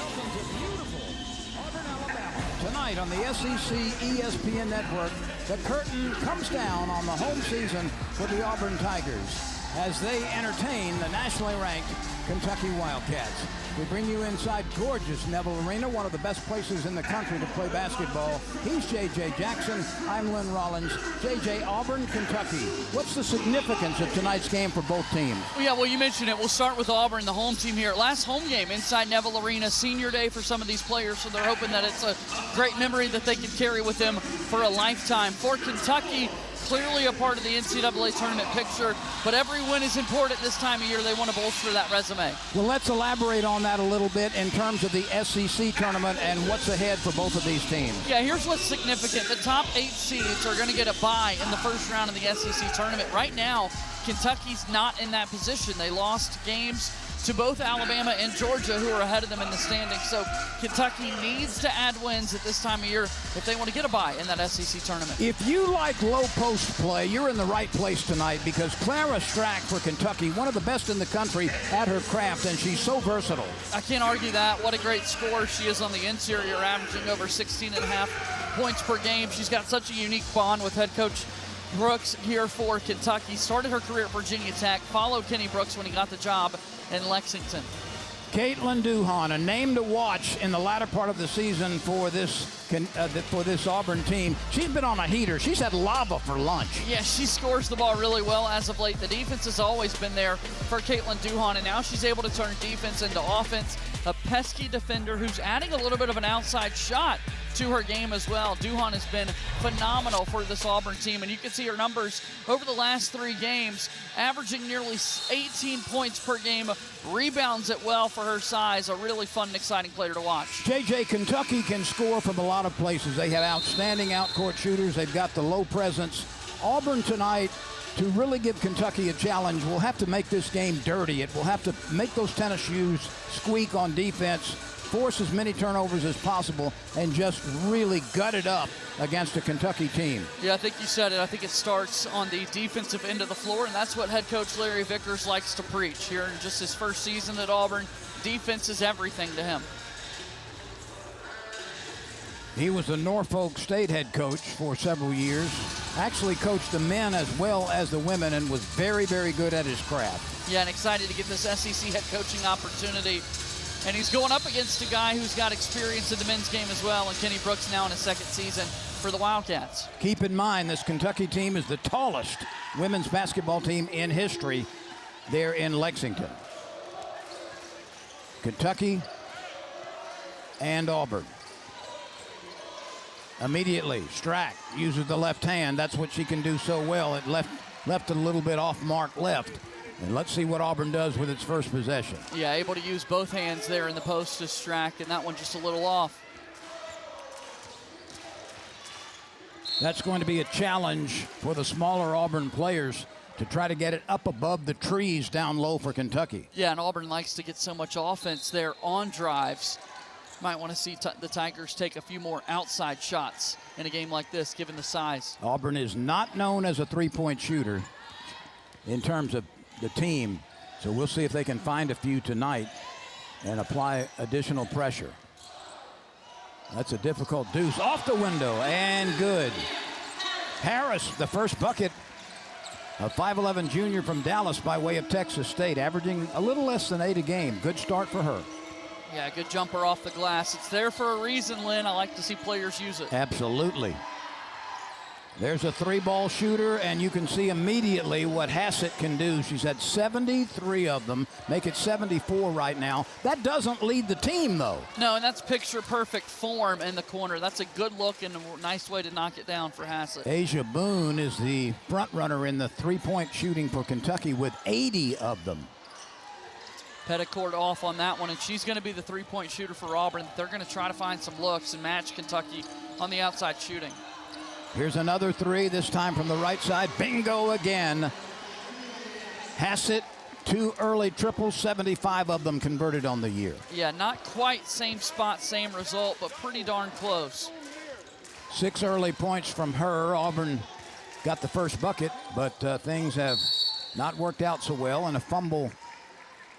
Welcome to beautiful Auburn, Alabama. Tonight on the SEC ESPN Network, the curtain comes down on the home season for the Auburn Tigers as they entertain the nationally ranked Kentucky Wildcats. We bring you inside gorgeous Neville Arena, one of the best places in the country to play basketball. He's J.J. Jackson. I'm Lynn Rollins. J.J., Auburn, Kentucky. What's the significance of tonight's game for both teams? Yeah, well, you mentioned it. We'll start with Auburn, the home team here. Last home game inside Neville Arena, senior day for some of these players, so they're hoping that it's a great memory that they can carry with them for a lifetime. For Kentucky, clearly a part of the NCAA tournament picture, but every win is important this time of year. They want to bolster that resume. Well, let's elaborate on that a little bit in terms of the SEC tournament and what's ahead for both of these teams. Yeah, here's what's significant. The top 8 seeds are going to get a bye in the first round of the SEC tournament. Right now, Kentucky's not in that position. They lost games to both Alabama and Georgia, who are ahead of them in the standings. So Kentucky needs to add wins at this time of year if they want to get a bye in that SEC tournament. If you like low post play, you're in the right place tonight, because Clara Strack for Kentucky, one of the best in the country at her craft, and she's so versatile. I can't argue that. What a great scorer she is on the interior, averaging over 16.5 points per game. She's got such a unique bond with head coach Brooks here for Kentucky. Started her career at Virginia Tech, followed Kenny Brooks when he got the job in Lexington. Caitlin Duhon, a name to watch in the latter part of the season for this Auburn team. She's been on a heater. She's had lava for lunch. Yeah, she scores the ball really well as of late. The defense has always been there for Caitlin Duhon, and now she's able to turn defense into offense. A pesky defender who's adding a little bit of an outside shot to her game as well. Duhon has been phenomenal for this Auburn team, and you can see her numbers over the last 3 games, averaging nearly 18 points per game, rebounds it well for her size. A really fun and exciting player to watch. JJ, Kentucky can score from a lot of places. They have outstanding outcourt shooters. They've got the low presence. Auburn tonight, to really give Kentucky a challenge, will have to make this game dirty. It will have to make those tennis shoes squeak on defense, force as many turnovers as possible, and just really gut it up against a Kentucky team. Yeah, I think you said it. I think it starts on the defensive end of the floor, and that's what head coach Larry Vickers likes to preach here in just his first season at Auburn. Defense is everything to him. He was the Norfolk State head coach for several years. Actually coached the men as well as the women, and was very, very good at his craft. Yeah, and excited to get this SEC head coaching opportunity. And he's going up against a guy who's got experience in the men's game as well, and Kenny Brooks now in his 2nd season for the Wildcats. Keep in mind, this Kentucky team is the tallest women's basketball team in history there in Lexington. Kentucky and Auburn. Immediately, Strack uses the left hand. That's what she can do so well. It left a little bit off mark left. And let's see what Auburn does with its first possession. Yeah, able to use both hands there in the post to Strack, and that one just a little off. That's going to be a challenge for the smaller Auburn players to try to get it up above the trees down low for Kentucky. Yeah, and Auburn likes to get so much offense there on drives. Might want to see the Tigers take a few more outside shots in a game like this, given the size. Auburn is not known as a three-point shooter in terms of the team, so we'll see if they can find a few tonight and apply additional pressure. That's a difficult deuce off the window, and good. Harris, the first bucket, a 5'11 junior from Dallas by way of Texas State, averaging a little less than 8 a game. Good start for her. Yeah, good jumper off the glass. It's there for a reason, Lynn. I like to see players use it. Absolutely. There's a 3-ball shooter, and you can see immediately what Hassett can do. She's had 73 of them, make it 74 right now. That doesn't lead the team, though. No, and that's picture-perfect form in the corner. That's a good look and a nice way to knock it down for Hassett. Asia Boone is the front runner in the three-point shooting for Kentucky with 80 of them. Petticourt off on that one, and she's going to be the three-point shooter for Auburn. They're going to try to find some looks and match Kentucky on the outside shooting. Here's another 3, this time from the right side. Bingo again. Hassett, 2 early triples, 75 of them converted on the year. Yeah, not quite same spot, same result, but pretty darn close. 6 early points from her. Auburn got the first bucket, but things have not worked out so well, and a fumble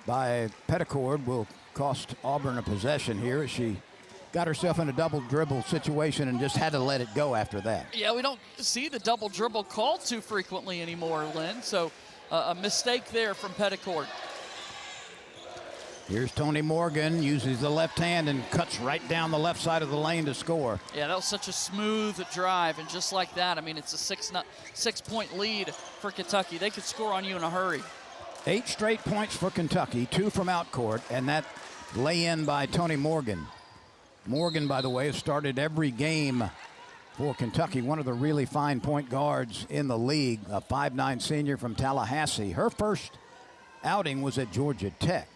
by Petticourt will cost Auburn a possession here as she got herself in a double dribble situation and just had to let it go after that. Yeah, we don't see the double dribble called too frequently anymore, Lynn. So a mistake there from Petticourt. Here's Tony Morgan, uses the left hand and cuts right down the left side of the lane to score. Yeah, that was such a smooth drive, and just like that, I mean, it's a six-point lead for Kentucky. They could score on you in a hurry. 8 straight points for Kentucky, 2 from out court, and that lay-in by Tony Morgan. Morgan, by the way, has started every game for Kentucky, one of the really fine point guards in the league, a 5'9" senior from Tallahassee. Her first outing was at Georgia Tech.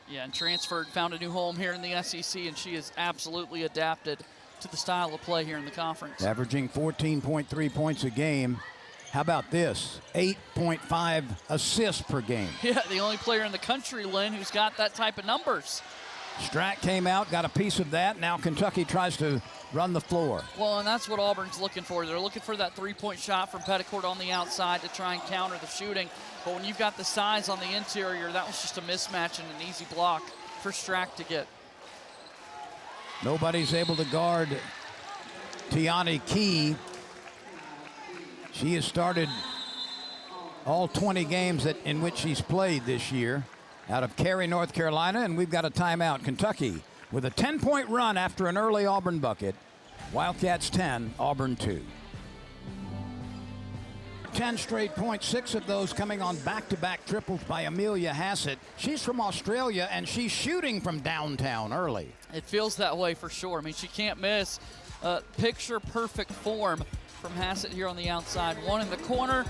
Yeah, and transferred, found a new home here in the SEC, and she has absolutely adapted to the style of play here in the conference. Averaging 14.3 points a game. How about this? 8.5 assists per game. Yeah, the only player in the country, Lynn, who's got that type of numbers. Strack came out, got a piece of that. Now Kentucky tries to run the floor. Well, and that's what Auburn's looking for. They're looking for that three-point shot from Petticourt on the outside to try and counter the shooting. But when you've got the size on the interior, that was just a mismatch and an easy block for Strack to get. Nobody's able to guard Tiani Key. She has started all 20 games in which she's played this year out of Cary, North Carolina, and we've got a timeout. Kentucky with a 10-point run after an early Auburn bucket. Wildcats 10, Auburn 2. 10 straight points, 6 of those coming on back-to-back triples by Amelia Hassett. She's from Australia, and she's shooting from downtown early. It feels that way for sure. I mean, she can't miss. Picture-perfect form from Hassett here on the outside. One in the corner,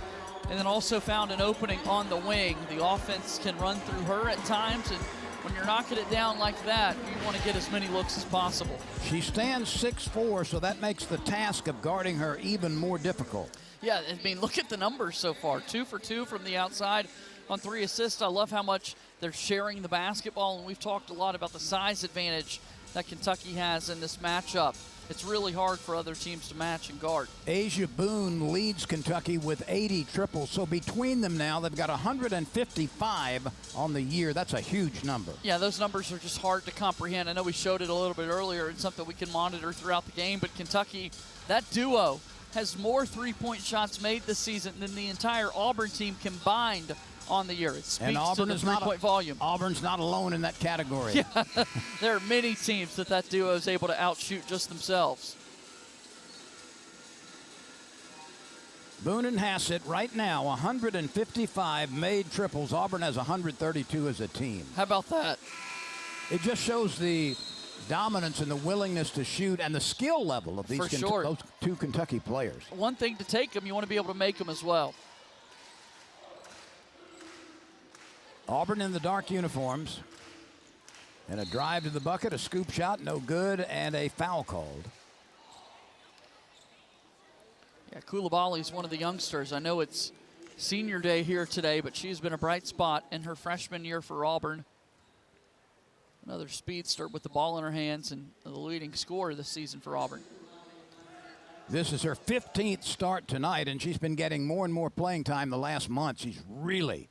and then also found an opening on the wing. The offense can run through her at times, and when you're knocking it down like that, you want to get as many looks as possible. She stands 6'4", so that makes the task of guarding her even more difficult. Yeah, I mean, look at the numbers so far. 2 for 2 from the outside on 3 assists. I love how much they're sharing the basketball, and we've talked a lot about the size advantage that Kentucky has in this matchup. It's really hard for other teams to match and guard. Asia Boone leads Kentucky with 80 triples, so between them now, they've got 155 on the year. That's a huge number. Yeah, those numbers are just hard to comprehend. I know we showed it a little bit earlier. It's something we can monitor throughout the game, but Kentucky, that duo has more three-point shots made this season than the entire Auburn team combined on the year. It speaks to the three-point volume. Auburn's not alone in that category. Yeah, there are many teams that duo is able to outshoot just themselves. Boone and Hassett right now, 155 made triples. Auburn has 132 as a team. How about that? It just shows the dominance and the willingness to shoot and the skill level of these those two Kentucky players. One thing to take them, you want to be able to make them as well. Auburn in the dark uniforms. And a drive to the bucket, a scoop shot, no good, and a foul called. Yeah, Coulibaly is one of the youngsters. I know it's senior day here today, but she's been a bright spot in her freshman year for Auburn. Another speedster with the ball in her hands and the leading scorer this season for Auburn. This is her 15th start tonight, and she's been getting more and more playing time the last month. She's really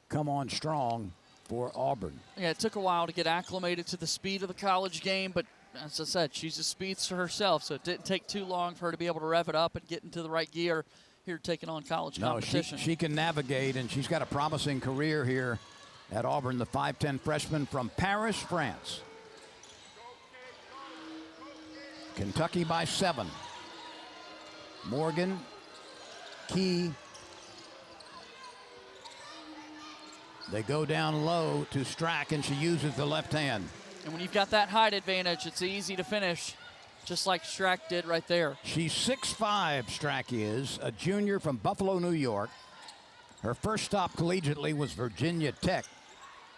come on strong for Auburn. Yeah, it took a while to get acclimated to the speed of the college game, but as I said, she's a speedster herself, so it didn't take too long for her to be able to rev it up and get into the right gear here taking on college competition. She can navigate, and she's got a promising career here at Auburn, the 5'10" freshman from Paris, France. Kentucky by 7. Morgan, Key. They go down low to Strack, and she uses the left hand. And when you've got that height advantage, it's easy to finish, just like Strack did right there. She's 6'5", Strack is, a junior from Buffalo, New York. Her first stop collegiately was Virginia Tech.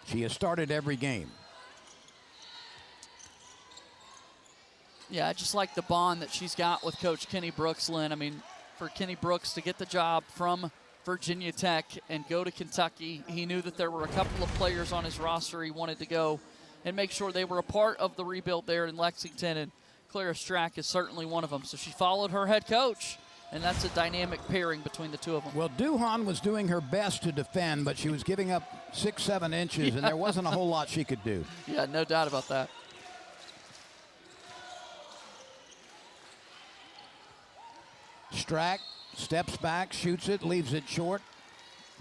She has started every game. Yeah, I just like the bond that she's got with Coach Kenny Brooks, Lynn. I mean, for Kenny Brooks to get the job from Virginia Tech and go to Kentucky, he knew that there were a couple of players on his roster he wanted to go and make sure they were a part of the rebuild there in Lexington, and Clara Strack is certainly one of them. So she followed her head coach and that's a dynamic pairing between the two of them. Well, Duhon was doing her best to defend, but she was giving up 6-7 inches, and there wasn't a whole lot she could do. Yeah, no doubt about that. Strack steps back, shoots it, leaves it short,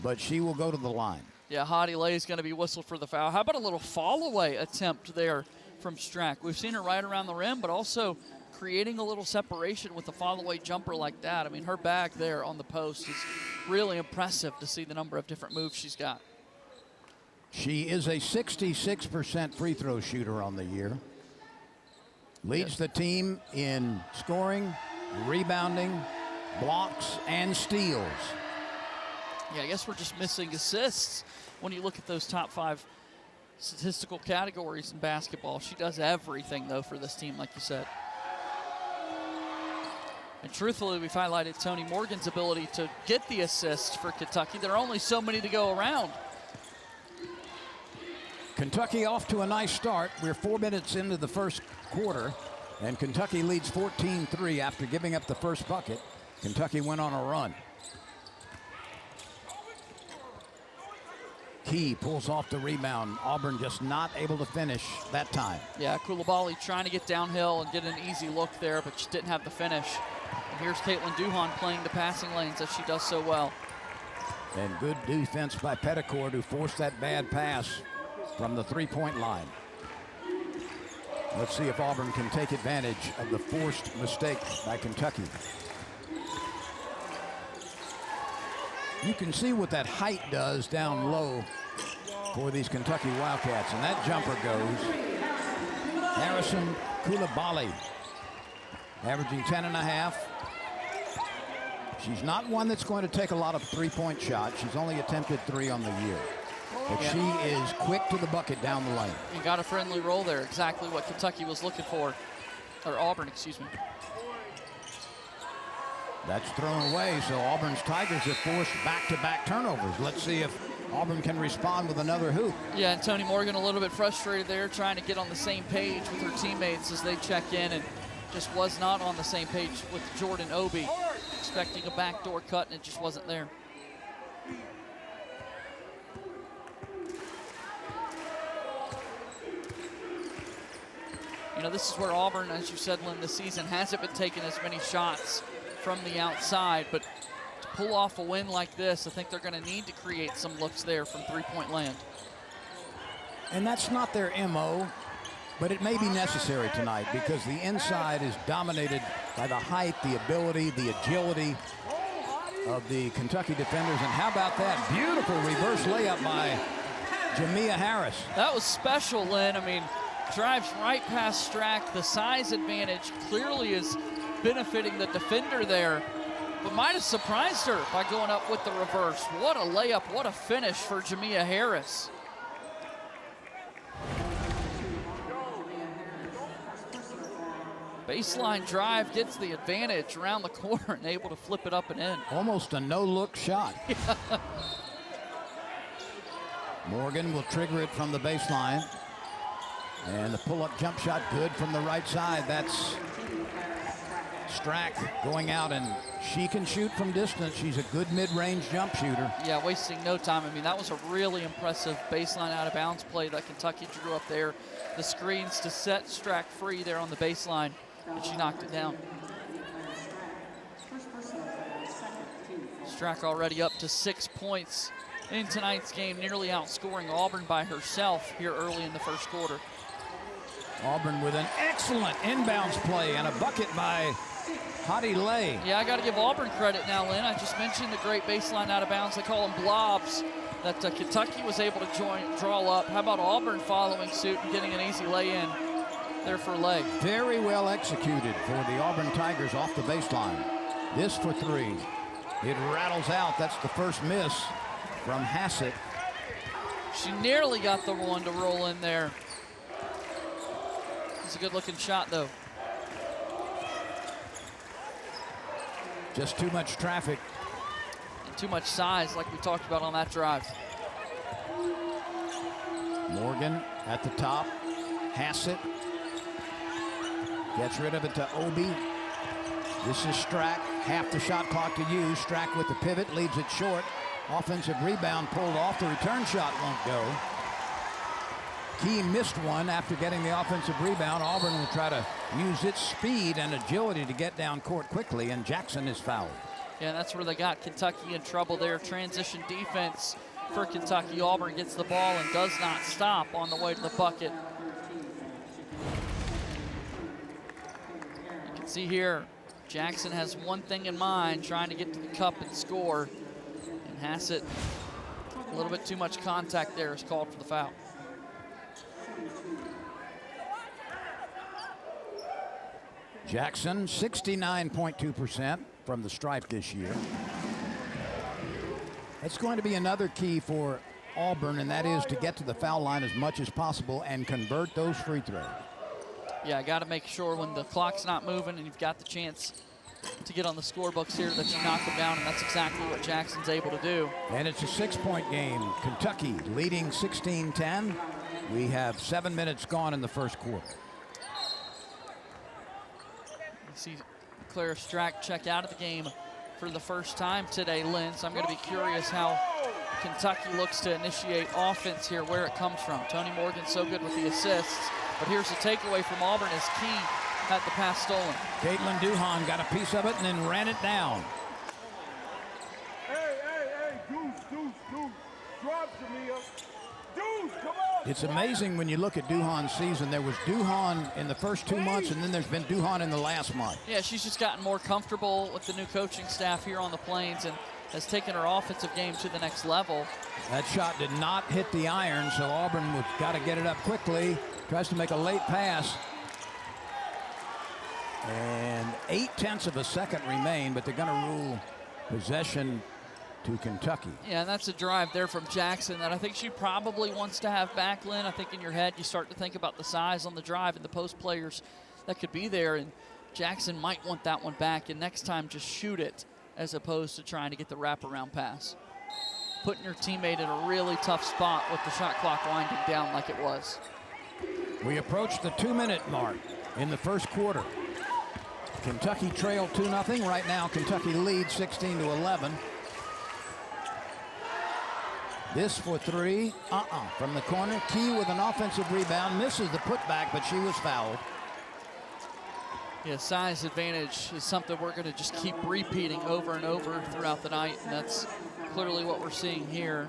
but she will go to the line. Yeah, Hottie Lay is going to be whistled for the foul. How about a little fall-away attempt there from Strack? We've seen her right around the rim, but also creating a little separation with a fall-away jumper like that. I mean, her bag there on the post is really impressive to see the number of different moves she's got. She is a 66% free throw shooter on the year. Leads the team in scoring, rebounding, blocks, and steals. Yeah, I guess we're just missing assists when you look at those top 5 statistical categories in basketball. She does everything, though, for this team, like you said. And truthfully, we've highlighted Toni Morgan's ability to get the assists for Kentucky. There are only so many to go around. Kentucky off to a nice start. We're 4 minutes into the first quarter, and Kentucky leads 14-3 after giving up the first bucket. Kentucky went on a run. Key pulls off the rebound. Auburn just not able to finish that time. Yeah, Coulibaly trying to get downhill and get an easy look there, but just didn't have the finish. And here's Caitlin Duhon playing the passing lanes as she does so well. And good defense by Petticourt, who forced that bad pass from the three-point line. Let's see if Auburn can take advantage of the forced mistake by Kentucky. You can see what that height does down low for these Kentucky Wildcats, and that jumper goes. Harrison Coulibaly, averaging 10.5. She's not one that's going to take a lot of three-point shots. She's only attempted 3 on the year. But she is quick to the bucket down the lane. You got a friendly roll there, exactly what Kentucky was looking for, or Auburn, excuse me. That's thrown away, so Auburn's Tigers have forced back-to-back turnovers. Let's see if Auburn can respond with another hoop. Yeah, and Toni Morgan a little bit frustrated there, trying to get on the same page with her teammates as they check in, and just was not on the same page with Jordan Obi. Expecting a backdoor cut, and it just wasn't there. You know, this is where Auburn, as you said, Lynn, this season hasn't been taking as many shots from the outside, but to pull off a win like this, I think they're going to need to create some looks there from three-point land. And that's not their MO, but it may be necessary tonight because the inside is dominated by the height, the ability, the agility of the Kentucky defenders. And how about that beautiful reverse layup by Jamia Harris? That was special, Lynn. I mean, drives right past Strack. The size advantage clearly is benefiting the defender there, but might have surprised her by going up with the reverse. What a layup, what a finish for Jamia Harris. Baseline drive, gets the advantage around the corner and able to flip it up and in. Almost a no-look shot. Morgan will trigger it from the baseline. And the pull-up jump shot good from the right side. That's Strack going out, and she can shoot from distance. She's a good mid-range jump shooter. Yeah, wasting no time. I mean, that was a really impressive baseline out-of-bounds play that Kentucky drew up there. The screens to set Strack free there on the baseline, and she knocked it down. Strack already up to 6 points in tonight's game, nearly outscoring Auburn by herself here early in the first quarter. Auburn with an excellent inbounds play and a bucket by Hottie Lay. Yeah, I got to give Auburn credit now, Lynn. I just mentioned the great baseline out of bounds. They call them blobs that Kentucky was able to draw up. How about Auburn following suit and getting an easy lay-in there for Lay? Very well executed for the Auburn Tigers off the baseline. This for 3. It rattles out. That's the first miss from Hassett. She nearly got the one to roll in there. It's a good-looking shot, though. Just too much traffic. And too much size, like we talked about on that drive. Morgan at the top. Hassett gets rid of it to Obi. This is Strack. half the shot clock to use. Strack with the pivot, leaves it short. Offensive rebound pulled off. The return shot won't go. Key missed one after getting the offensive rebound. Auburn will try to use its speed and agility to get down court quickly, and Jackson is fouled. Yeah, that's where they got Kentucky in trouble there. Transition defense for Kentucky. Auburn gets the ball and does not stop on the way to the bucket. You can see here, Jackson has one thing in mind, trying to get to the cup and score. And Hassett, a little bit too much contact there, is called for the foul. Jackson, 69.2% from the stripe this year. It's going to be another key for Auburn, and that is to get to the foul line as much as possible and convert those free throws. Yeah, got to make sure when the clock's not moving and you've got the chance to get on the scorebooks here that you knock them down, and that's exactly what Jackson's able to do. And it's a 6-point game. Kentucky leading 16-10. We have 7 minutes gone in the first quarter. You see Claire Strack check out of the game for the first time today, Lynn, so I'm going to be curious how Kentucky looks to initiate offense here, where it comes from. Tony Morgan's so good with the assists, but here's the takeaway from Auburn as Key had the pass stolen. Caitlin Duhon got a piece of it and then ran it down. Hey, Deuce, drop Jamia. Deuce, come on. It's amazing when you look at Duhon's season. There was Duhon in the first 2 months, and then there's been Duhon in the last month. Yeah, she's just gotten more comfortable with the new coaching staff here on the Plains and has taken her offensive game to the next level. That shot did not hit the iron, so Auburn has got to get it up quickly. Tries to make a late pass. And 0.8 of a second remain, but they're going to rule possession to Kentucky. Yeah, and that's a drive there from Jackson that I think she probably wants to have back, Lynn. I think in your head you start to think about the size on the drive and the post players that could be there, and Jackson might want that one back, and next time just shoot it as opposed to trying to get the wraparound pass. Putting your teammate in a really tough spot with the shot clock winding down like it was. We approach the 2-minute mark in the first quarter. Kentucky trailed 2-0. Right now Kentucky leads 16-11. This for three, from the corner. Key with an offensive rebound, misses the putback, but she was fouled. Yeah, size advantage is something we're going to just keep repeating over and over throughout the night, and that's clearly what we're seeing here.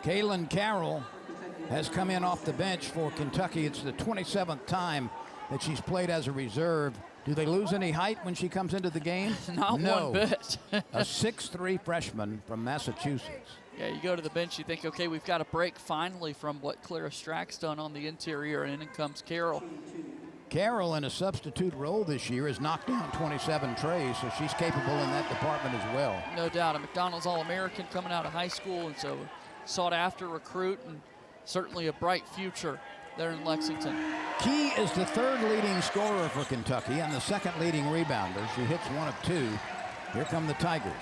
Kaylin Carroll has come in off the bench for Kentucky. It's the 27th time that she's played as a reserve. Do they lose any height when she comes into the game? Not one bit. A 6'3" freshman from Massachusetts. Yeah, you go to the bench, you think, okay, we've got a break finally from what Clara Strack's done on the interior, and in comes Carroll. Carroll, in a substitute role this year, has knocked down 27 trays, so she's capable in that department as well. No doubt. A McDonald's All-American coming out of high school, and so sought-after recruit, and certainly a bright future there in Lexington. Key is the third leading scorer for Kentucky and the second leading rebounder. She hits 1 of 2. Here come the Tigers.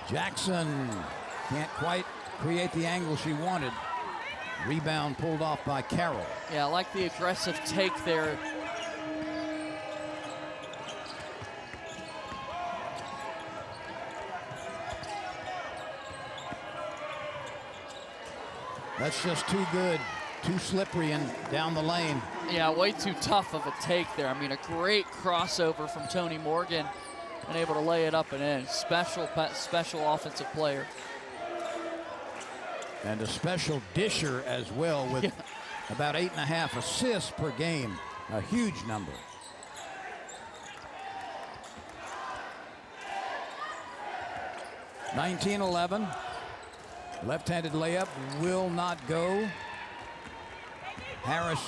Jackson can't quite create the angle she wanted. Rebound pulled off by Carroll. Yeah, I like the aggressive take there. That's just too good, too slippery and down the lane. Yeah, way too tough of a take there. I mean, a great crossover from Tony Morgan and able to lay it up and in. Special offensive player. And a special disher as well, with about 8.5 assists per game. A huge number. (19-11). Left-handed layup will not go. Harris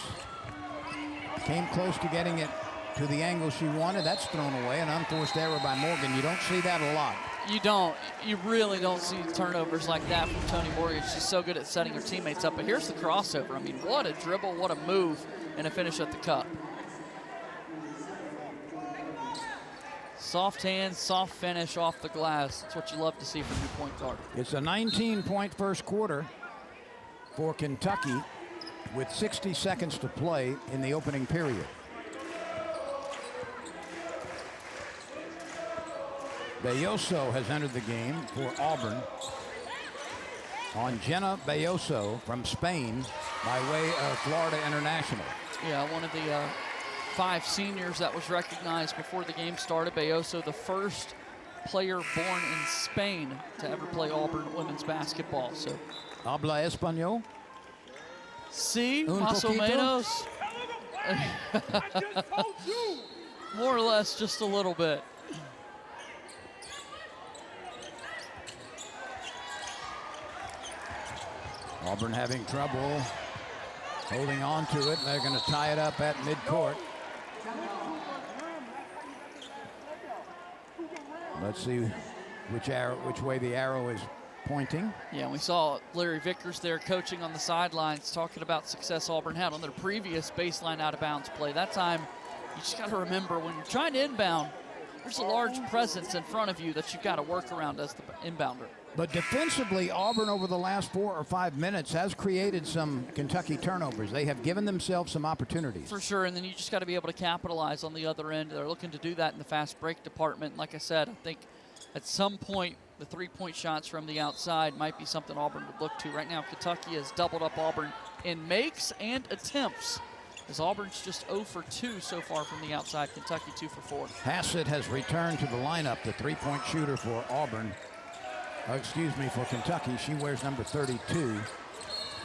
came close to getting it to the angle she wanted. That's thrown away. An unforced error by Morgan. You don't see that a lot. You don't. You really don't see turnovers like that from Tony Morgan. She's so good at setting her teammates up. But here's the crossover. I mean, what a dribble, what a move, and a finish at the cup. Soft hands, soft finish off the glass. That's what you love to see from your point guard. It's a 19-point first quarter for Kentucky with 60 seconds to play in the opening period. Belloso has entered the game for Auburn. On Jenna Belloso from Spain by way of Florida International. Yeah, one of the 5 seniors that was recognized before the game started. Belloso, the first player born in Spain to ever play Auburn women's basketball. So, habla español? Sí, Un más o poquito? menos. I just told you. More or less, just a little bit. Auburn having trouble holding on to it. They're going to tie it up at midcourt. Let's see which way the arrow is pointing. Yeah, we saw Larry Vickers there coaching on the sidelines, talking about success Auburn had on their previous baseline out-of-bounds play. That time, you just got to remember, when you're trying to inbound, there's a large presence in front of you that you've got to work around as the inbounder. But defensively, Auburn over the last 4 or 5 minutes has created some Kentucky turnovers. They have given themselves some opportunities. For sure, and then you just got to be able to capitalize on the other end. They're looking to do that in the fast break department. Like I said, I think at some point the three-point shots from the outside might be something Auburn would look to. Right now, Kentucky has doubled up Auburn in makes and attempts, as Auburn's just 0 for 2 so far from the outside. Kentucky 2 for 4. Hassett has returned to the lineup, the three-point shooter for Auburn. For Kentucky. She wears number 32.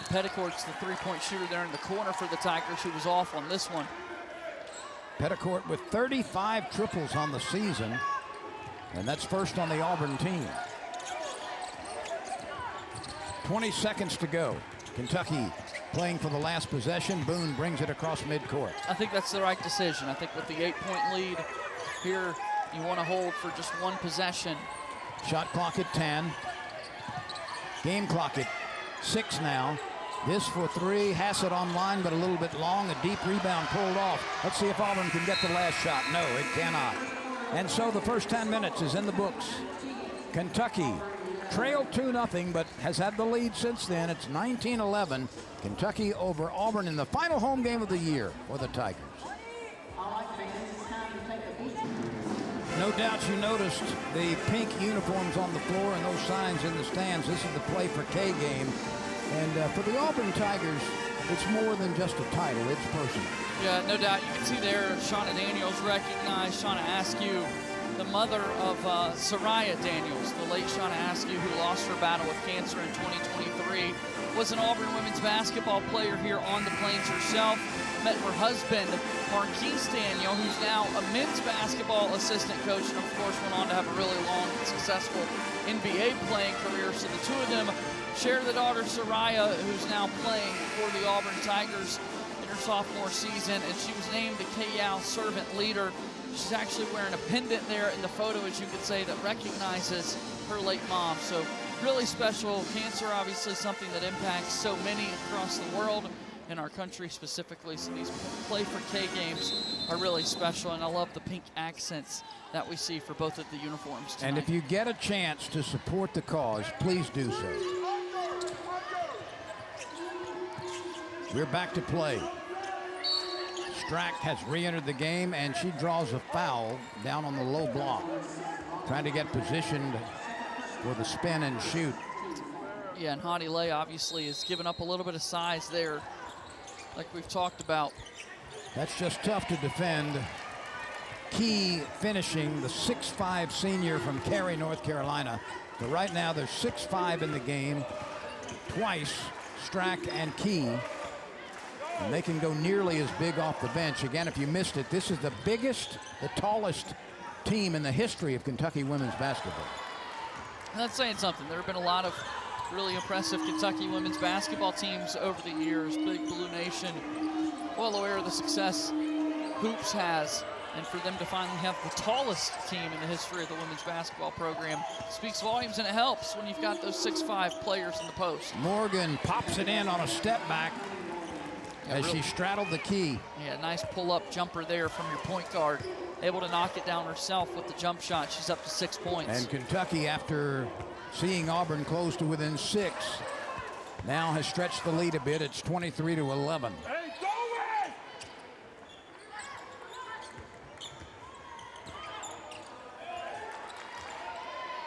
Petticourt's the three-point shooter there in the corner for the Tigers, who was off on this one. Petticourt with 35 triples on the season, and that's first on the Auburn team. 20 seconds to go. Kentucky playing for the last possession. Boone brings it across midcourt. I think that's the right decision. I think with the 8-point lead here, you want to hold for just one possession. Shot clock at 10. Game clock at 6 now. This for 3. Hassett on line, but a little bit long. A deep rebound pulled off. Let's see if Auburn can get the last shot. No, it cannot. And so the first 10 minutes is in the books. Kentucky trailed 2-0, but has had the lead since then. It's 19-11. Kentucky over Auburn in the final home game of the year for the Tigers. No doubt you noticed the pink uniforms on the floor and those signs in the stands. This is the Play for K game. And for the Auburn Tigers, it's more than just a title, it's personal. Yeah, no doubt. You can see there Shauna Daniels recognized. Shauna Askew, the mother of Soraya Daniels, the late Shauna Askew, who lost her battle with cancer in 2023, was an Auburn women's basketball player here on the Plains herself. Met her husband, Marquise Daniel, who's now a men's basketball assistant coach, and of course went on to have a really long and successful NBA playing career. So the two of them share the daughter, Soraya, who's now playing for the Auburn Tigers in her sophomore season, and she was named the KYAL Servant Leader. She's actually wearing a pendant there in the photo, as you could say, that recognizes her late mom. So really special. Cancer, obviously, something that impacts so many across the world, in our country specifically. So these Play for K games are really special, and I love the pink accents that we see for both of the uniforms tonight. And if you get a chance to support the cause, please do so. We're back to play. Strack has re-entered the game, and she draws a foul down on the low block, trying to get positioned for the spin and shoot. Yeah, and Hadi Lay obviously has given up a little bit of size there, like we've talked about. That's just tough to defend. Key finishing, the 6'5" senior from Cary, North Carolina. So right now there's 6'5" in the game. Twice, Strack and Key. And they can go nearly as big off the bench. Again, if you missed it, this is the biggest, the tallest team in the history of Kentucky women's basketball. That's saying something. There have been a lot of really impressive Kentucky women's basketball teams over the years. Big Blue Nation, well aware of the success Hoops has, and for them to finally have the tallest team in the history of the women's basketball program speaks volumes, and it helps when you've got those 6'5" players in the post. Morgan pops it in on a step back as she straddled the key. Yeah, nice pull-up jumper there from your point guard. Able to knock it down herself with the jump shot. She's up to 6 points. And Kentucky, after seeing Auburn close to within 6, now has stretched the lead a bit. It's 23-11. Hey, go away!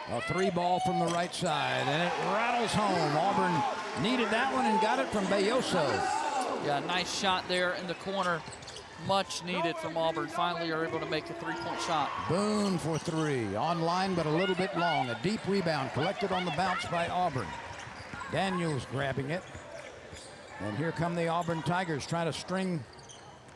A 3-ball from the right side, and it rattles home. Auburn needed that one and got it from Belloso. Yeah, nice shot there in the corner. Much needed from Auburn. Finally are able to make a 3-point shot. Boone for 3. Online, but a little bit long. A deep rebound collected on the bounce by Auburn. Daniels grabbing it. And here come the Auburn Tigers trying to string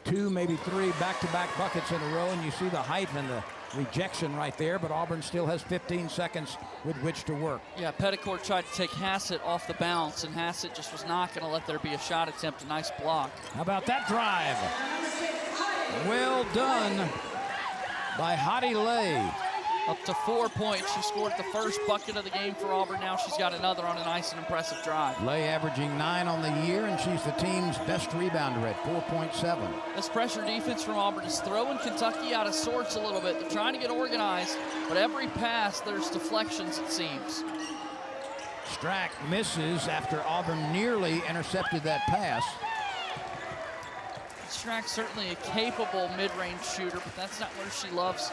2, maybe 3 back-to-back buckets in a row. And you see the height and the rejection right there, but Auburn still has 15 seconds with which to work. Yeah, Petticourt tried to take Hassett off the bounce, and Hassett just was not going to let there be a shot attempt. A nice block. How about that drive? Well done by Hadi Lay. Up to 4 points. She scored the first bucket of the game for Auburn. Now she's got another on a nice and impressive drive. Lay averaging 9 on the year, and she's the team's best rebounder at 4.7. This pressure defense from Auburn is throwing Kentucky out of sorts a little bit. They're trying to get organized, but every pass there's deflections, it seems. Strack misses after Auburn nearly intercepted that pass. Strack's certainly a capable mid-range shooter, but that's not where she loves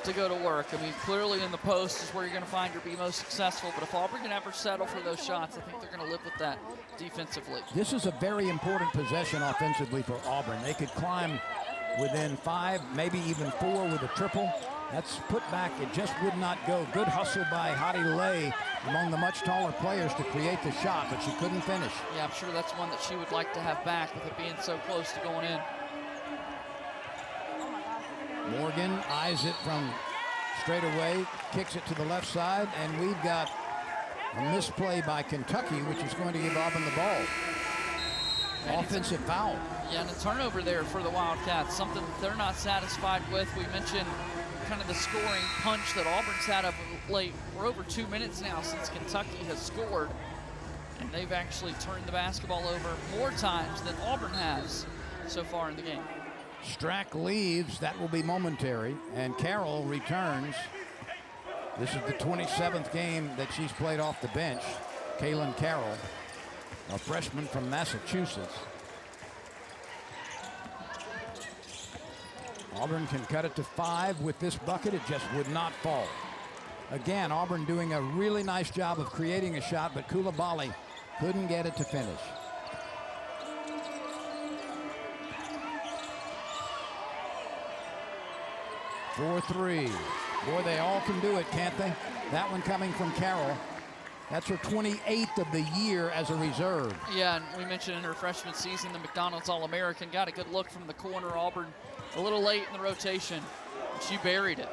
to go to work. I mean, clearly in the post is where you're going to find her be most successful, but if Auburn can ever settle for those shots, I think they're going to live with that defensively. This is a very important possession offensively for Auburn. They could climb within 5, maybe even 4 with a triple. That's put back. It just would not go. Good hustle by Hadi Lay among the much taller players to create the shot, but she couldn't finish. Yeah, I'm sure that's one that she would like to have back with it being so close to going in. Morgan eyes it from straight away, kicks it to the left side, and we've got a misplay by Kentucky, which is going to give Auburn the ball. Offensive foul. Yeah, and a turnover there for the Wildcats, something that they're not satisfied with. We mentioned kind of the scoring punch that Auburn's had of late. We're over 2 minutes now since Kentucky has scored, and they've actually turned the basketball over more times than Auburn has so far in the game. Strack leaves. That will be momentary. And Carroll returns. This is the 27th game that she's played off the bench. Kaylin Carroll, a freshman from Massachusetts. Auburn can cut it to 5 with this bucket. It just would not fall. Again, Auburn doing a really nice job of creating a shot, but Coulibaly couldn't get it to finish. For 3. Boy, they all can do it, can't they? That one coming from Carroll. That's her 28th of the year as a reserve. Yeah, and we mentioned in her freshman season, the McDonald's All-American. Got a good look from the corner. Auburn a little late in the rotation. She buried it.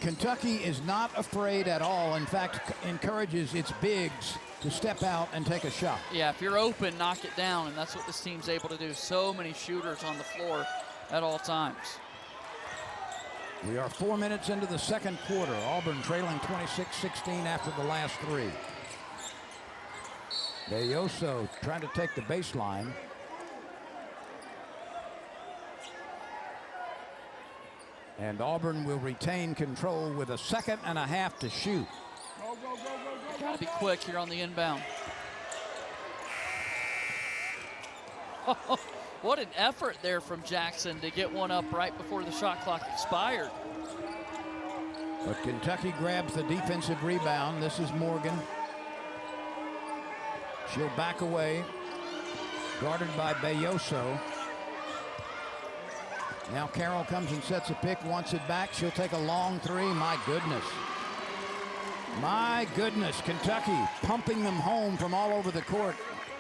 Kentucky is not afraid at all. In fact, encourages its bigs to step out and take a shot. Yeah, if you're open, knock it down, and that's what this team's able to do. So many shooters on the floor at all times. We are 4 minutes into the second quarter. Auburn trailing 26-16 after the last 3. Belloso trying to take the baseline. And Auburn will retain control with 1.5 seconds to shoot. Got to be quick here on the inbound. What an effort there from Jackson to get one up right before the shot clock expired. But Kentucky grabs the defensive rebound. This is Morgan. She'll back away, guarded by Belloso. Now Carroll comes and sets a pick, wants it back. She'll take a long 3. My goodness. My goodness, Kentucky pumping them home from all over the court.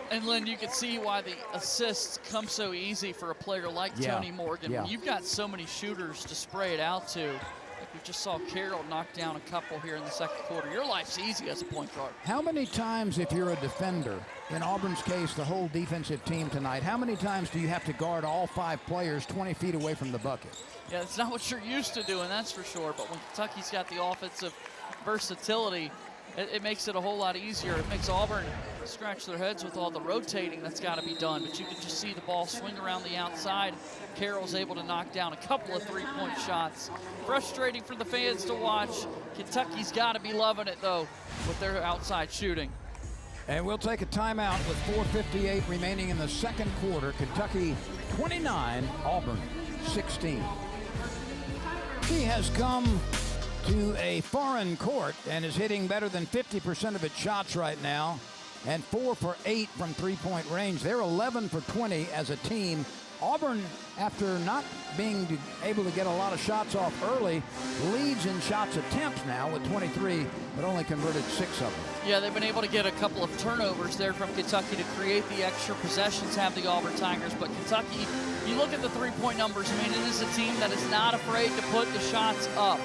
And Lynn, you can see why the assists come so easy for a player like Tony Morgan. Yeah. When you've got so many shooters to spray it out to. Like we just saw Carroll knock down a couple here in the second quarter. Your life's easy as a point guard. How many times, if you're a defender, in Auburn's case, the whole defensive team tonight, how many times do you have to guard all 5 players 20 feet away from the bucket? Yeah, it's not what you're used to doing, that's for sure. But when Kentucky's got the offensive versatility, it makes it a whole lot easier. It makes Auburn scratch their heads with all the rotating that's got to be done. But you can just see the ball swing around the outside. Carroll's able to knock down a couple of 3-point shots. Frustrating for the fans to watch. Kentucky's got to be loving it, though, with their outside shooting. And we'll take a timeout with 4:58 remaining in the second quarter. Kentucky 29, Auburn 16. He has come to a foreign court and is hitting better than 50% of its shots right now, and 4 for 8 from three-point range. They're 11 for 20 as a team. Auburn, after not being able to get a lot of shots off early, leads in shots attempts now with 23, but only converted 6 of them. Yeah, they've been able to get a couple of turnovers there from Kentucky to create the extra possessions, have the Auburn Tigers. But Kentucky, you look at the three-point numbers, I mean, it is a team that is not afraid to put the shots up.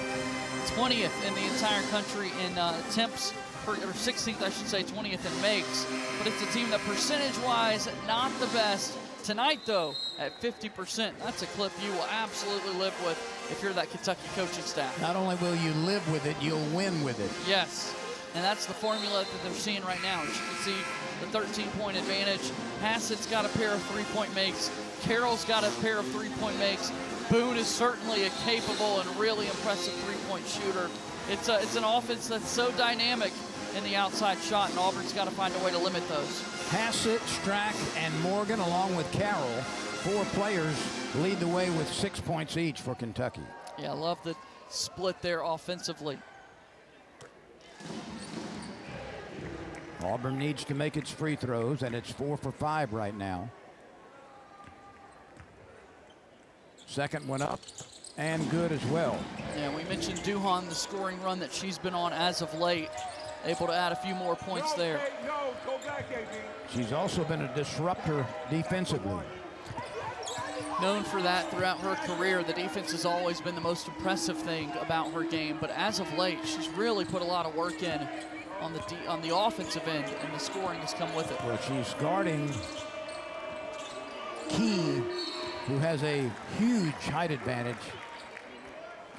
20th in the entire country in attempts, or 16th, I should say, 20th in makes. But it's a team that percentage-wise, not the best. Tonight, though, at 50%, that's a clip you will absolutely live with if you're that Kentucky coaching staff. Not only will you live with it, you'll win with it. Yes, and that's the formula that they're seeing right now. As you can see, the 13-point advantage. Hassett's got a pair of three-point makes. Carroll's got a pair of three-point makes. Boone is certainly a capable and really impressive three-point shooter. It's an offense that's so dynamic in the outside shot, and Auburn's got to find a way to limit those. Hassett, Strack, and Morgan, along with Carroll, 4 players lead the way with 6 points each for Kentucky. Yeah, I love the split there offensively. Auburn needs to make its free throws, and it's 4 for 5 right now. Second one up, and good as well. Yeah, we mentioned Duhon, the scoring run that she's been on as of late. Able to add a few more points there. Go back, AB. She's also been a disruptor defensively. Known for that throughout her career. The defense has always been the most impressive thing about her game, but as of late, she's really put a lot of work in on the offensive end, and the scoring has come with it. Well, she's guarding Key, who has a huge height advantage.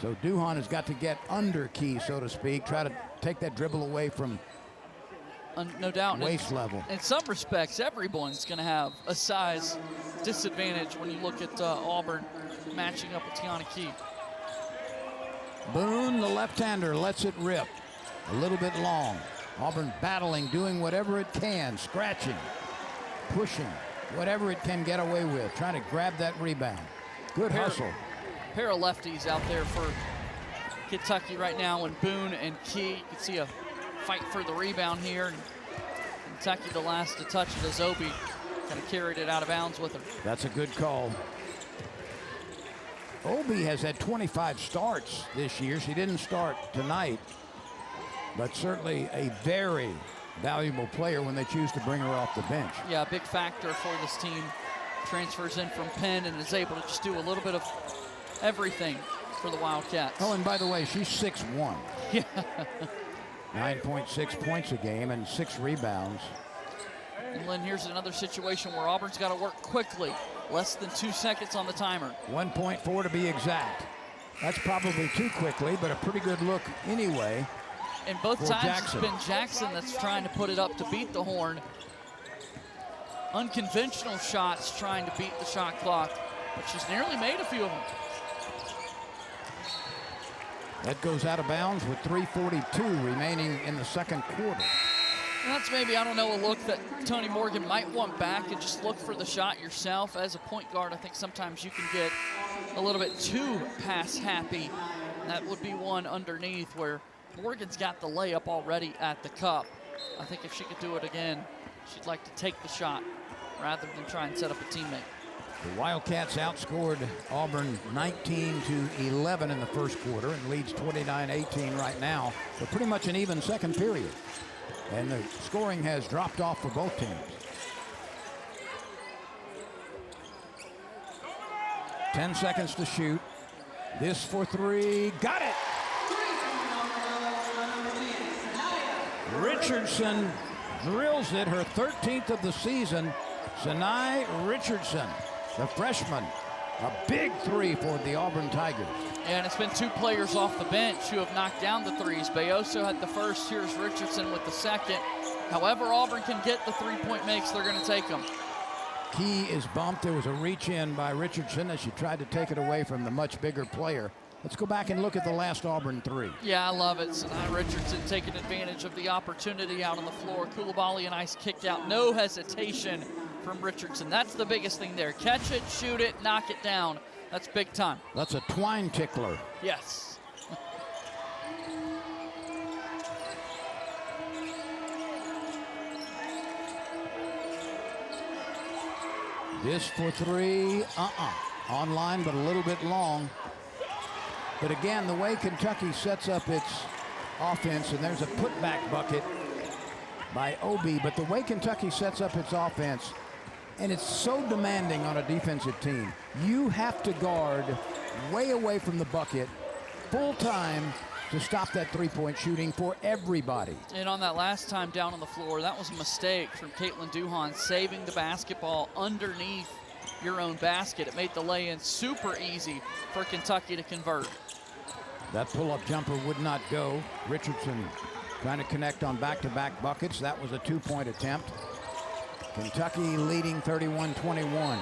So Duhon has got to get under Key, so to speak, try to take that dribble away from no doubt. Waist level. In some respects, everyone's going to have a size disadvantage when you look at Auburn matching up with Tiana Key. Boone, the left-hander, lets it rip. A little bit long. Auburn battling, doing whatever it can, scratching, pushing, whatever it can get away with, trying to grab that rebound. Good hustle. Pair of lefties out there for Kentucky right now, and Boone and Key. You can see a fight for the rebound here. And Kentucky the last to touch it as Obi kind of carried it out of bounds with her. That's a good call. Obi has had 25 starts this year. She didn't start tonight, but certainly a very valuable player when they choose to bring her off the bench. Yeah, a big factor for this team. Transfers in from Penn and is able to just do a little bit of everything for the Wildcats. Oh, and by the way, she's 6'1". Yeah. 9.6 points a game and 6 rebounds. And Lynn, here's another situation where Auburn's got to work quickly. Less than 2 seconds on the timer. 1.4 to be exact. That's probably too quickly, but a pretty good look anyway. And both times Jackson. It's been Jackson that's trying to put it up to beat the horn. Unconventional shots trying to beat the shot clock, but she's nearly made a few of them. That goes out of bounds with 3:42 remaining in the second quarter. And that's maybe, I don't know, a look that Tony Morgan might want back and just look for the shot yourself. As a point guard, I think sometimes you can get a little bit too pass happy. That would be one underneath where Morgan's got the layup already at the cup. I think if she could do it again, she'd like to take the shot rather than try and set up a teammate. The Wildcats outscored Auburn 19-11 in the first quarter and leads 29-18 right now. But pretty much an even second period. And the scoring has dropped off for both teams. 10 seconds to shoot. This for 3. Got it! Richardson drills it, her 13th of the season. Sanai Richardson, the freshman. A big 3 for the Auburn Tigers. And it's been 2 players off the bench who have knocked down the threes. Bayoso had the first. Here's Richardson with the second. However Auburn can get the 3-point makes, they're going to take them. Key is bumped. There was a reach in by Richardson as she tried to take it away from the much bigger player. Let's go back and look at the last Auburn 3. Yeah, I love it. Sanai Richardson taking advantage of the opportunity out on the floor. Koulibaly, a nice kick out. No hesitation from Richardson. That's the biggest thing there. Catch it, shoot it, knock it down. That's big time. That's a twine tickler. Yes. This for three, online, but a little bit long. But again, the way Kentucky sets up its offense, and there's a putback bucket by Obi, but the way Kentucky sets up its offense, and it's so demanding on a defensive team, you have to guard way away from the bucket full time to stop that three-point shooting for everybody. And on that last time down on the floor, that was a mistake from Caitlin Duhon, saving the basketball underneath your own basket. It made the lay-in super easy for Kentucky to convert. That pull-up jumper would not go. Richardson trying to connect on back-to-back buckets. That was a two-point attempt. Kentucky leading 31-21.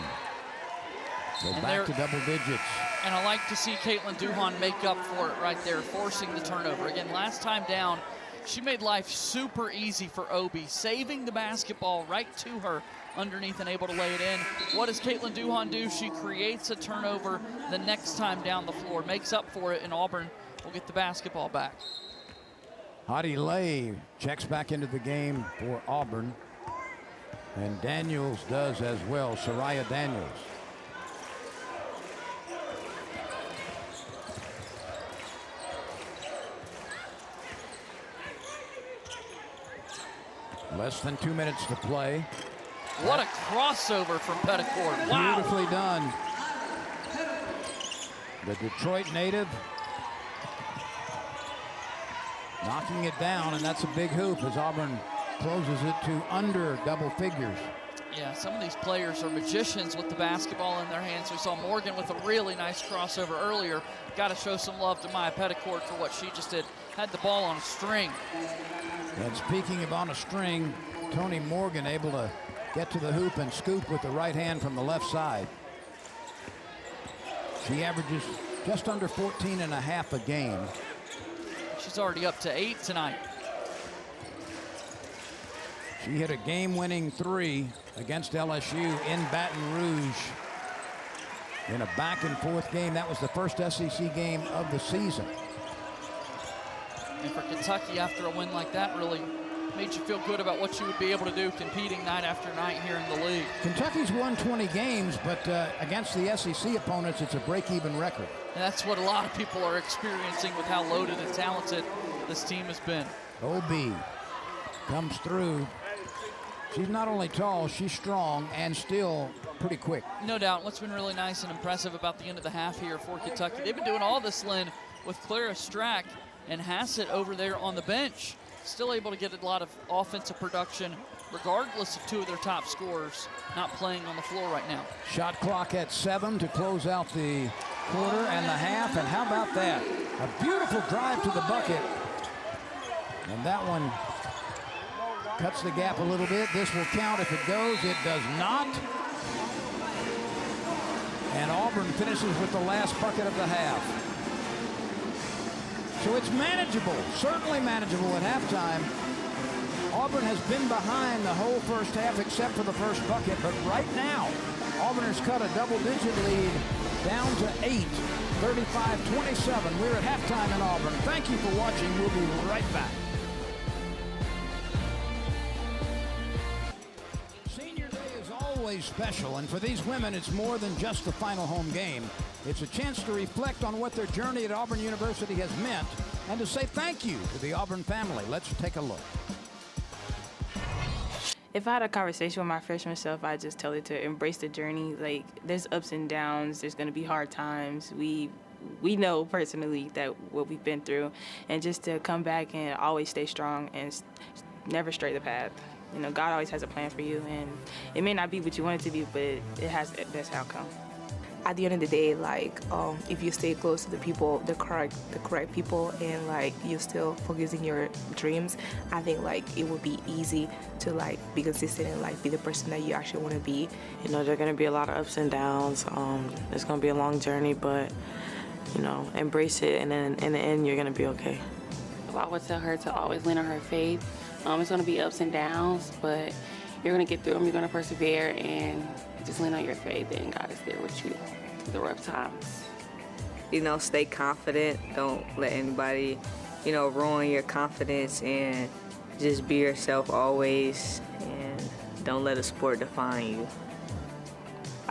Go back to double digits. And I like to see Caitlin Duhon make up for it right there, forcing the turnover. Again, last time down, she made life super easy for Obi, saving the basketball right to her underneath and able to lay it in. What does Caitlin Duhon do? She creates a turnover the next time down the floor, makes up for it, and Auburn will get the basketball back. Hadi Lay checks back into the game for Auburn. And Daniels does as well, Soraya Daniels. Less than 2 minutes to play. What a crossover from Petticourt. Wow. Beautifully done. The Detroit native knocking it down, and that's a big hoop as Auburn closes it to under double figures. Yeah, some of these players are magicians with the basketball in their hands. We saw Morgan with a really nice crossover earlier. Got to show some love to Maya Petticourt for what she just did. Had the ball on a string. And speaking of on a string, Tony Morgan able to get to the hoop and scoop with the right hand from the left side. She averages just under 14.5 a game. She's already up to 8 tonight. She hit a game-winning three against LSU in Baton Rouge in a back-and-forth game. That was the first SEC game of the season. And for Kentucky, after a win like that, really made you feel good about what you would be able to do competing night after night here in the league. Kentucky's won 20 games, but against the SEC opponents, it's a break-even record. And that's what a lot of people are experiencing with how loaded and talented this team has been. OB comes through. She's not only tall, she's strong and still pretty quick. No doubt. What's been really nice and impressive about the end of the half here for Kentucky, they've been doing all this, Lynn, with Clara Strack and Hassett over there on the bench. Still able to get a lot of offensive production, regardless of two of their top scorers not playing on the floor right now. Shot clock at 7 to close out the quarter and the half. And how about that? A beautiful drive to the bucket. And that one cuts the gap a little bit. This will count if it goes. It does not. And Auburn finishes with the last bucket of the half. So it's manageable, certainly manageable at halftime. Auburn has been behind the whole first half except for the first bucket, but right now, Auburn has cut a double-digit lead down to 8, 35-27. We're at halftime in Auburn. Thank you for watching. We'll be right back. Senior Day is always special, and for these women, it's more than just the final home game. It's a chance to reflect on what their journey at Auburn University has meant and to say thank you to the Auburn family. Let's take a look. If I had a conversation with my freshman self, I'd just tell it to embrace the journey. Like, there's ups and downs. There's going to be hard times. We know personally that what we've been through, and just to come back and always stay strong and never stray the path. You know, God always has a plan for you, and it may not be what you want it to be, but it has the best outcome. At the end of the day, like, if you stay close to the people, the correct people, and like you're still focusing your dreams, I think like it would be easy to like be consistent and like be the person that you actually want to be. You know, there are going to be a lot of ups and downs. It's going to be a long journey, but you know, embrace it, and then in the end, you're going to be okay. I would tell her to always lean on her faith. It's going to be ups and downs, but you're going to get through them. You're going to persevere and just lean on your faith, and God is there with you through the rough times. You know, stay confident. Don't let anybody, you know, ruin your confidence, and just be yourself always, and don't let a sport define you.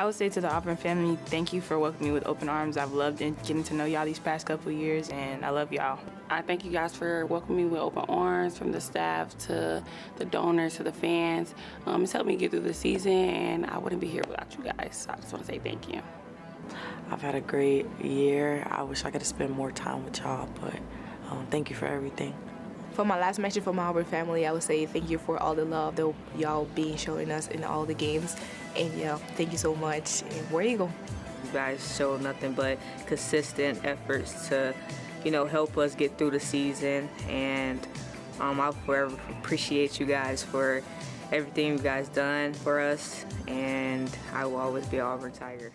I would say to the Auburn family, thank you for welcoming me with open arms. I've loved getting to know y'all these past couple of years, and I love y'all. I thank you guys for welcoming me with open arms, from the staff to the donors to the fans. It's helped me get through the season, and I wouldn't be here without you guys. So I just want to say thank you. I've had a great year. I wish I could have spent more time with y'all, but thank you for everything. For my last mention for my Auburn family, I would say thank you for all the love that y'all been showing us in all the games. And yeah, thank you so much. And War Eagle. You guys show nothing but consistent efforts to, you know, help us get through the season. And I'll forever appreciate you guys for everything you guys done for us. And I will always be an Auburn Tiger.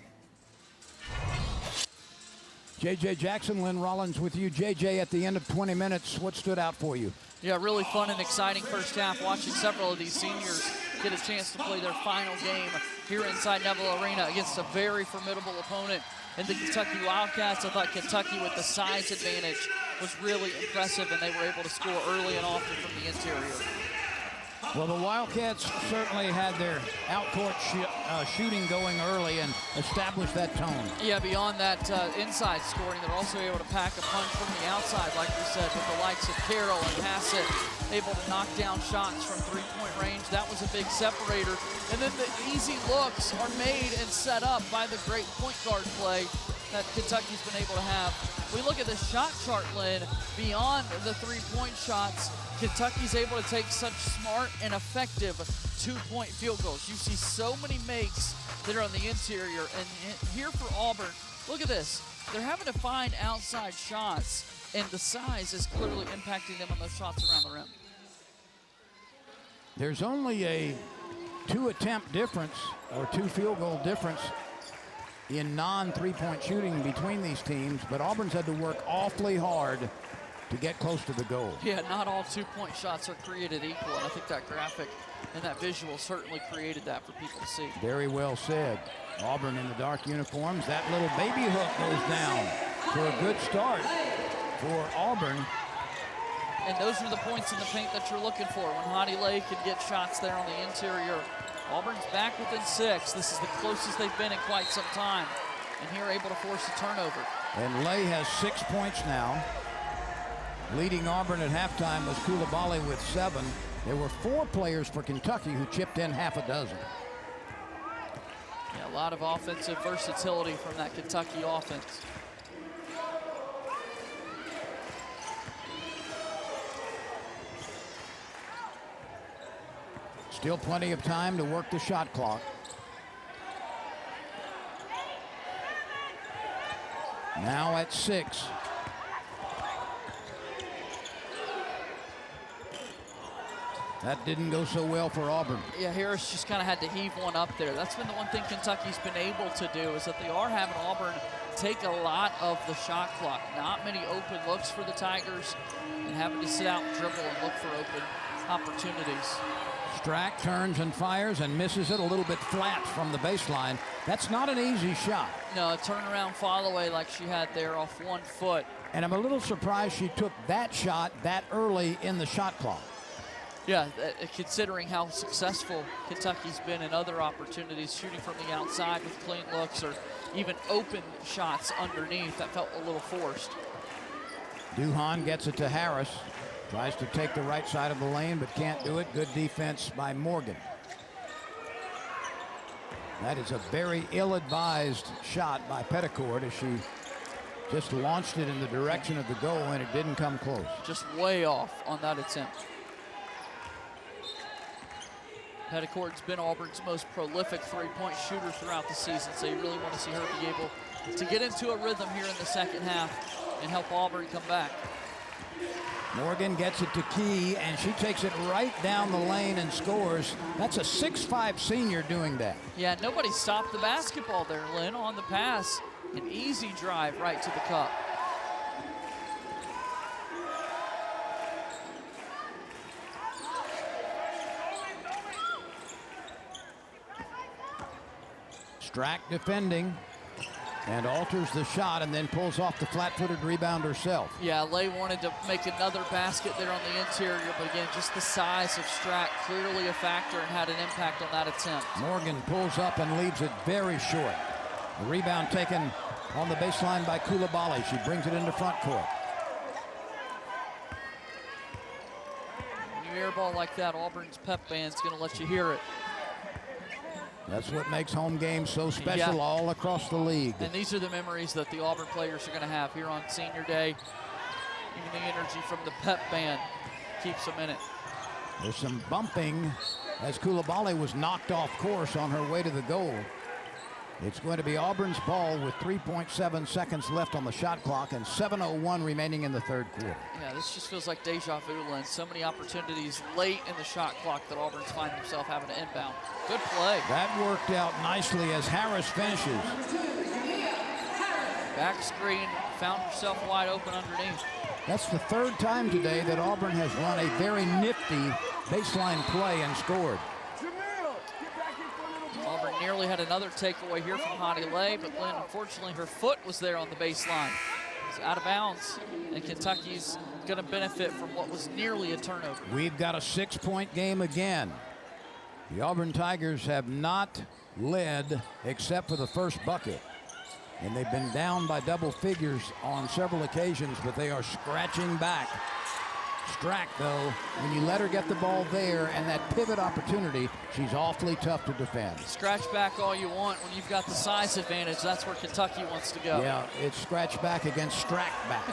J.J. Jackson, Lynn Rollins with you. J.J., at the end of 20 minutes, what stood out for you? Yeah, really fun and exciting first half, watching several of these seniors get a chance to play their final game here inside Neville Arena against a very formidable opponent in the Kentucky Wildcats. I thought Kentucky, with the size advantage, was really impressive, and they were able to score early and often from the interior. Well, the Wildcats certainly had their out-court shooting going early and established that tone. Yeah, beyond that inside scoring, they're also able to pack a punch from the outside, like we said, with the likes of Carroll and Hassett, able to knock down shots from three-point range. That was a big separator. And then the easy looks are made and set up by the great point guard play that Kentucky's been able to have. We look at the shot chart, Lynn, beyond the three-point shots, Kentucky's able to take such smart and effective two-point field goals. You see so many makes that are on the interior. And here for Auburn, look at this. They're having to find outside shots, and the size is clearly impacting them on those shots around the rim. There's only a two-attempt difference, or two field goal difference, in non-three-point shooting between these teams, but Auburn's had to work awfully hard to get close to the goal. Yeah, not all two-point shots are created equal, and I think that graphic and that visual certainly created that for people to see. Very well said. Auburn in the dark uniforms. That little baby hook goes down for a good start for Auburn. And those are the points in the paint that you're looking for. When Hottie Lay can get shots there on the interior, Auburn's back within 6. This is the closest they've been in quite some time. And here able to force a turnover. And Lay has 6 points now. Leading Auburn at halftime was Coulibaly with 7. There were 4 players for Kentucky who chipped in half a dozen. Yeah, a lot of offensive versatility from that Kentucky offense. Still plenty of time to work the shot clock. Now at 6. That didn't go so well for Auburn. Yeah, Harris just kind of had to heave one up there. That's been the one thing Kentucky's been able to do, is that they are having Auburn take a lot of the shot clock. Not many open looks for the Tigers, and having to sit out and dribble and look for open opportunities. Strack turns and fires and misses it a little bit flat from the baseline. That's not an easy shot. No, a turnaround fall away like she had there off 1 foot. And I'm a little surprised she took that shot that early in the shot clock. Yeah, considering how successful Kentucky's been in other opportunities, shooting from the outside with clean looks or even open shots underneath, that felt a little forced. Duhon gets it to Harris. Tries to take the right side of the lane, but can't do it. Good defense by Morgan. That is a very ill-advised shot by Petticourt as she just launched it in the direction of the goal, and it didn't come close. Just way off on that attempt. Petticourt's been Auburn's most prolific three-point shooter throughout the season, so you really want to see her be able to get into a rhythm here in the second half and help Auburn come back. Morgan gets it to Key, and she takes it right down the lane and scores. That's a 6'5" senior doing that. Yeah, nobody stopped the basketball there, Lynn, on the pass. An easy drive right to the cup. Strack defending. And alters the shot and then pulls off the flat-footed rebound herself. Yeah, Lay wanted to make another basket there on the interior, but again, just the size of Strack clearly a factor and had an impact on that attempt. Morgan pulls up and leaves it very short. The rebound taken on the baseline by Coulibaly. She brings it into front court. When you air ball like that, Auburn's pep band's going to let you hear it. That's what makes home games so special all across the league. And these are the memories that the Auburn players are going to have here on senior day. Even the energy from the pep band keeps them in it. There's some bumping as Coulibaly was knocked off course on her way to the goal. It's going to be Auburn's ball with 3.7 seconds left on the shot clock and 7:01 remaining in the third quarter. Yeah, this just feels like deja vu, Lynn. So many opportunities late in the shot clock that Auburn's find themselves having to inbound. Good play. That worked out nicely as Harris finishes. Back screen, found herself wide open underneath. That's the third time today that Auburn has run a very nifty baseline play and scored. Auburn nearly had another takeaway here from Hottie Lay, but Lynn, unfortunately, her foot was there on the baseline. It's out of bounds, and Kentucky's going to benefit from what was nearly a turnover. We've got a 6-point game again. The Auburn Tigers have not led except for the first bucket. And they've been down by double figures on several occasions, but they are scratching back. Strack, though, when you let her get the ball there and that pivot opportunity, she's awfully tough to defend. Scratch back all you want. When you've got the size advantage, that's where Kentucky wants to go. Yeah, it's scratch back against Strack back.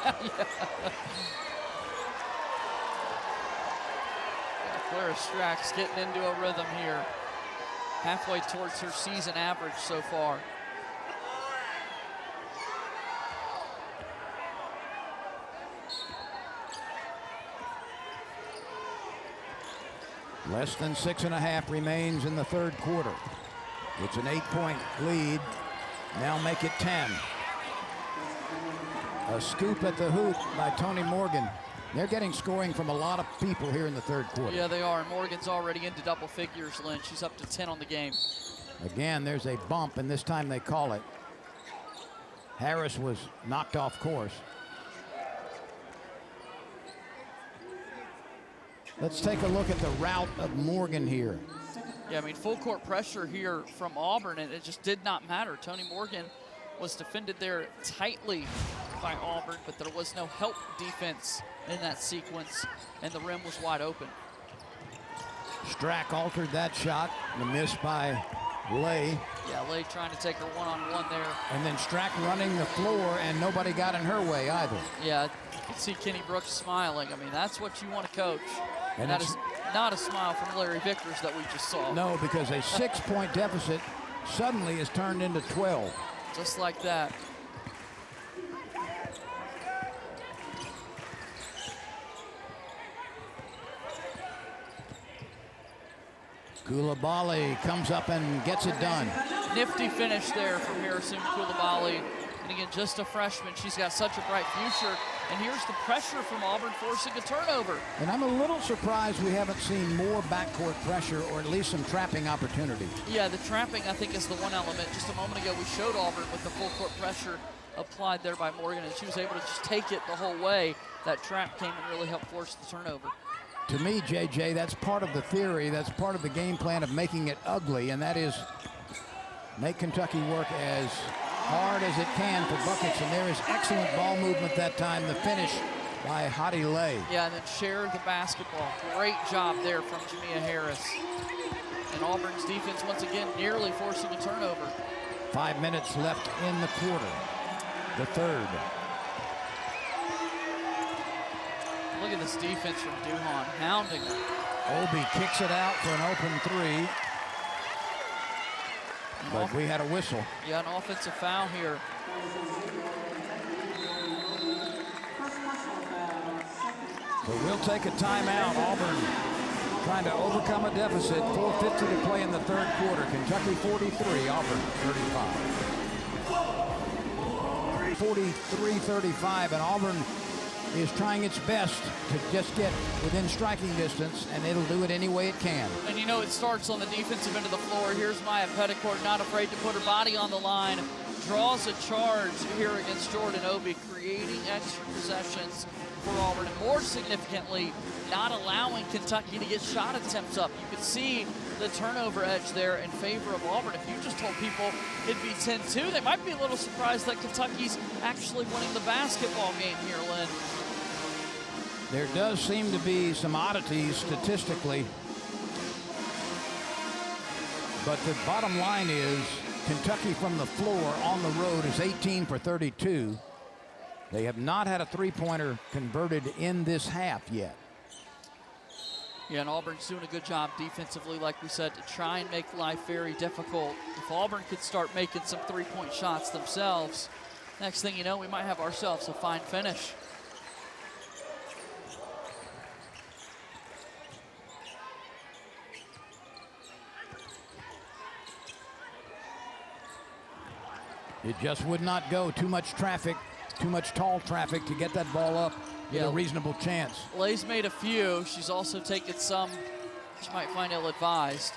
Clara Strack's getting into a rhythm here. Halfway towards her season average so far. Less than 6.5 remains in the third quarter. It's an 8-point lead. Now make it 10. A scoop at the hoop by Tony Morgan. They're getting scoring from a lot of people here in the third quarter. Yeah, they are. And Morgan's already into double figures, Lynn. She's up to 10 on the game. Again, there's a bump, and this time they call it. Harris was knocked off course. Let's take a look at the route of Morgan here. Yeah, I mean, full court pressure here from Auburn, and it just did not matter. Tony Morgan was defended there tightly by Auburn, but there was no help defense in that sequence, and the rim was wide open. Strack altered that shot, the miss by Lay. Yeah, Lay trying to take her one-on-one there. And then Strack running the floor, and nobody got in her way either. Yeah, you can see Kenny Brooks smiling. I mean, that's what you want to coach. And that is not a smile from Larry Vickers that we just saw. No, because a 6-point deficit suddenly is turned into 12. Just like that. Coulibaly comes up and gets it done. Nifty finish there from Harrison Coulibaly. And again, just a freshman. She's got such a bright future. And here's the pressure from Auburn forcing a turnover. And I'm a little surprised we haven't seen more backcourt pressure or at least some trapping opportunity. Yeah, the trapping, I think, is the one element. Just a moment ago, we showed Auburn with the full court pressure applied there by Morgan, and she was able to just take it the whole way. That trap came and really helped force the turnover. To me, JJ, that's part of the theory. That's part of the game plan of making it ugly, and that is make Kentucky work as hard as it can for buckets, and there is excellent ball movement that time. The finish by Hottie Lay. Yeah, and then share the basketball. Great job there from Jamia Harris. And Auburn's defense, once again, nearly forcing a turnover. 5 minutes left in the quarter, the third. Look at this defense from Duhon, hounding her. Obi kicks it out for an open three. But we had a whistle. Yeah, an offensive foul here. So we'll take a timeout. Auburn trying to overcome a deficit. 4:50 to play in the third quarter. Kentucky 43, Auburn 35. 43-35, and Auburn is trying its best to just get within striking distance, and it'll do it any way it can. And you know, it starts on the defensive end of the floor. Here's Maya Petticourt, not afraid to put her body on the line. draws a charge here against Jordan Obi, creating extra possessions for Auburn, and more significantly, not allowing Kentucky to get shot attempts up. You can see the turnover edge there in favor of Auburn. If you just told people it'd be 10-2, they might be a little surprised that Kentucky's actually winning the basketball game here, Lynn. There does seem to be some oddities statistically, but the bottom line is Kentucky from the floor on the road is 18 for 32. They have not had a three-pointer converted in this half yet. Yeah, and Auburn's doing a good job defensively, like we said, to try and make life very difficult. If Auburn could start making some three-point shots themselves, next thing you know, we might have ourselves a fine finish. It just would not go. Too much traffic, too much tall traffic to get that ball up with a reasonable chance. Lay's made a few. She's also taken some she might find ill-advised.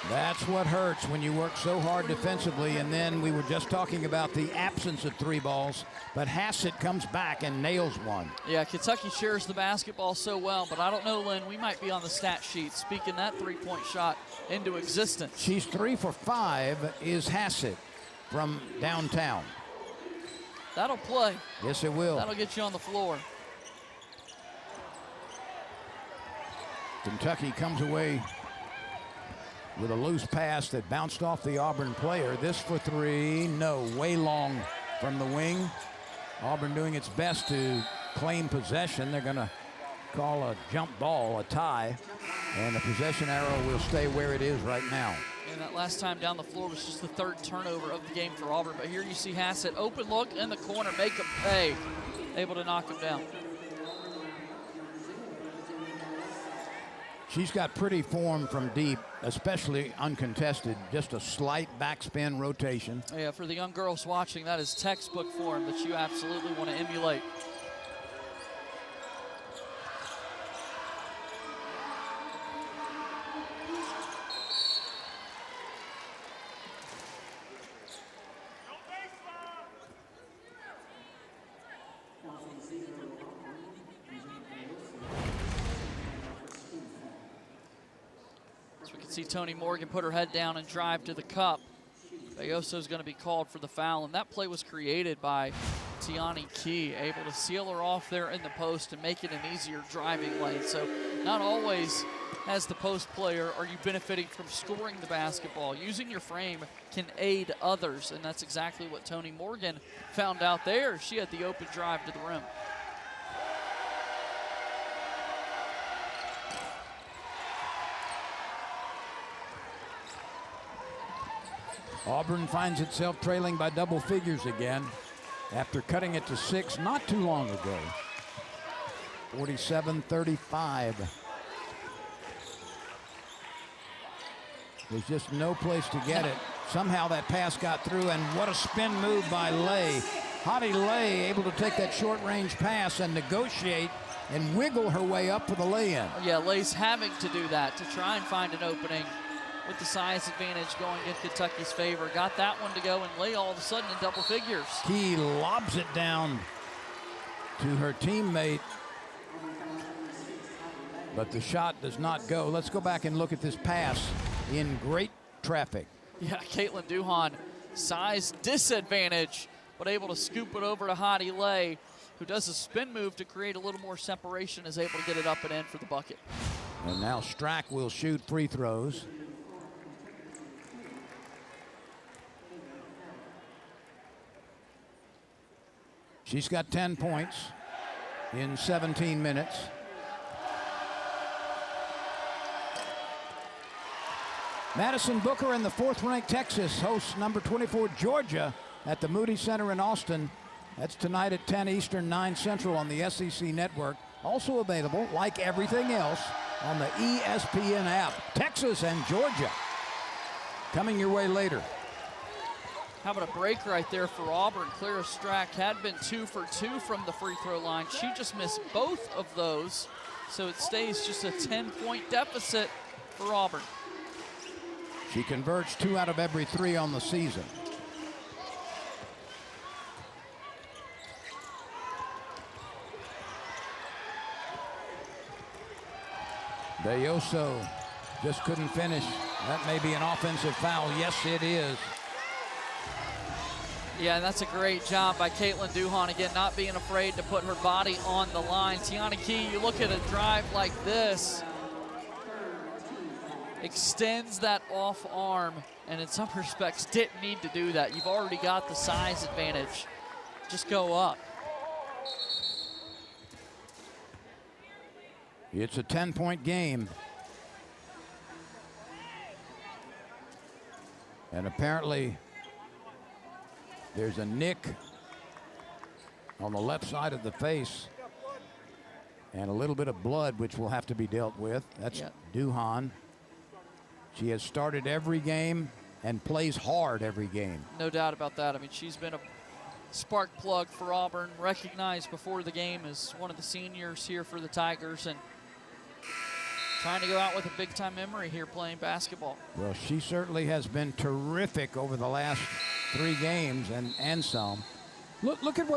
That's what hurts when you work so hard defensively, and then we were just talking about the absence of three balls, but Hassett comes back and nails one. Yeah, Kentucky shares the basketball so well, but I don't know, Lynn, we might be on the stat sheet speaking that three-point shot into existence. She's 3 for 5 is Hassett from downtown. That'll play. Yes, it will. That'll get you on the floor. Kentucky comes away with a loose pass that bounced off the Auburn player. This for three, no, way long from the wing. Auburn doing its best to claim possession. They're gonna call a jump ball, a tie, and the possession arrow will stay where it is right now. And that last time down the floor was just the third turnover of the game for Auburn. But here you see Hassett, open look in the corner, make him pay. Able to knock him down. She's got pretty form from deep, especially uncontested. Just a slight backspin rotation. Yeah, for the young girls watching, that is textbook form that you absolutely want to emulate. See Tony Morgan put her head down and drive to the cup. Bayoso's going to be called for the foul, and that play was created by Tiani Key, able to seal her off there in the post and make it an easier driving lane. So not always, as the post player, are you benefiting from scoring the basketball. Using your frame can aid others, and that's exactly what Tony Morgan found out there. She had the open drive to the rim. Auburn finds itself trailing by double figures again after cutting it to 6 not too long ago. 47-35. There's just no place to get it. Somehow that pass got through, and what a spin move by Lay. Hottie Lay able to take that short-range pass and negotiate and wiggle her way up for the lay-in. Yeah, Lay's having to do that to try and find an opening. With the size advantage going in Kentucky's favor. Got that one to go, and Lay all of a sudden in double figures. Key lobs it down to her teammate, but the shot does not go. Let's go back and look at this pass in great traffic. Yeah, Caitlin Duhon, size disadvantage, but able to scoop it over to Hottie Lay, who does a spin move to create a little more separation, is able to get it up and in for the bucket. And now Strack will shoot free throws. She's got 10 points in 17 minutes. Madison Booker and the 4th-ranked Texas hosts number 24 Georgia at the Moody Center in Austin. That's tonight at 10 Eastern, 9 Central on the SEC Network. Also available, like everything else, on the ESPN app. Texas and Georgia coming your way later. How about a break right there for Auburn? Clara Strack had been 2 for 2 from the free throw line. She just missed both of those, so it stays just a 10-point deficit for Auburn. She converts 2 out of every 3 on the season. Belloso just couldn't finish. That may be an offensive foul. Yes, it is. Yeah, that's a great job by Caitlin Duhon. Again, not being afraid to put her body on the line. Tiana Key, you look at a drive like this, extends that off arm, and in some respects didn't need to do that. You've already got the size advantage. Just go up. It's a 10-point game. And apparently there's a nick on the left side of the face and a little bit of blood, which will have to be dealt with. That's Duhon. She has started every game and plays hard every game. No doubt about that. I mean, she's been a spark plug for Auburn, recognized before the game as one of the seniors here for the Tigers, and trying to go out with a big-time memory here playing basketball. Well, she certainly has been terrific over the last 3 games and some. Look at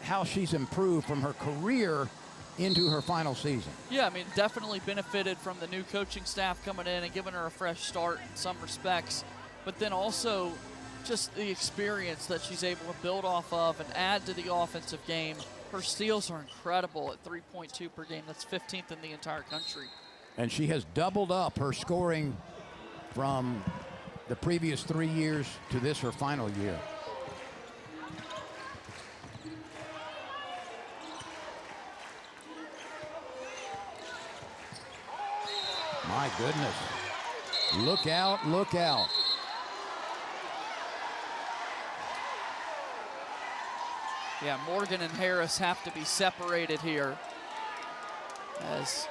how she's improved from her career into her final season. Yeah, I mean, definitely benefited from the new coaching staff coming in and giving her a fresh start in some respects, but then also just the experience that she's able to build off of and add to the offensive game. Her steals are incredible at 3.2 per game. That's 15th in the entire country. And she has doubled up her scoring from the previous 3 years to this, her final year. My goodness. Look out, look out. Yeah, Morgan and Harris have to be separated here, as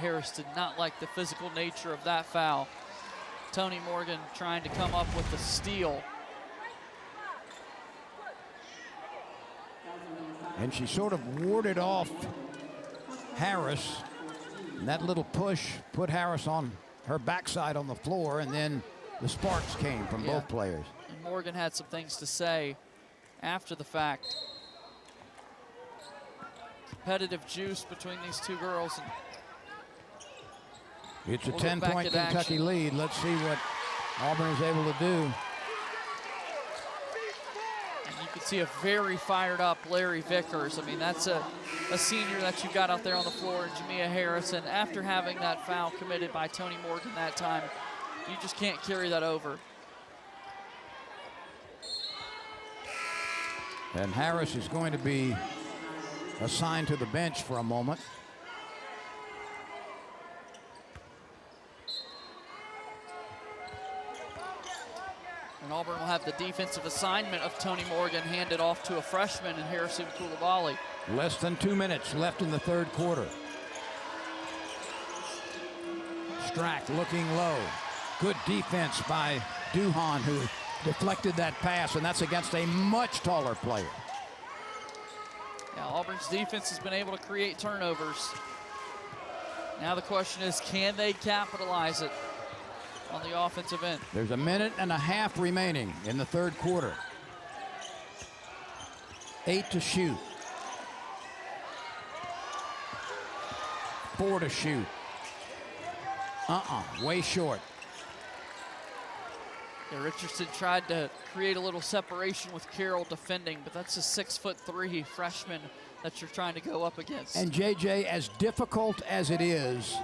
Harris did not like the physical nature of that foul. Toni Morgan trying to come up with the steal. And she sort of warded off Harris. And that little push put Harris on her backside on the floor, and then the sparks came from both players. And Morgan had some things to say after the fact. Competitive juice between these two girls. And it's a 10-point Kentucky lead. Let's see what Auburn is able to do. And you can see a very fired up Larry Vickers. I mean, that's a senior that you got out there on the floor, and Jamia Harris. And after having that foul committed by Toni Morgan that time, you just can't carry that over. And Harris is going to be assigned to the bench for a moment. And Auburn will have the defensive assignment of Toni Morgan handed off to a freshman in Harrison Koulibaly. Less than 2 minutes left in the third quarter. Strack looking low. Good defense by Duhon, who deflected that pass, and that's against a much taller player. Yeah, Auburn's defense has been able to create turnovers. Now the question is, can they capitalize it on the offensive end? There's a minute and a half remaining in the third quarter. 8 to shoot. 4 to shoot. Way short. Yeah, Richardson tried to create a little separation with Carroll defending, but that's a 6'3" freshman that you're trying to go up against. And JJ, as difficult as it is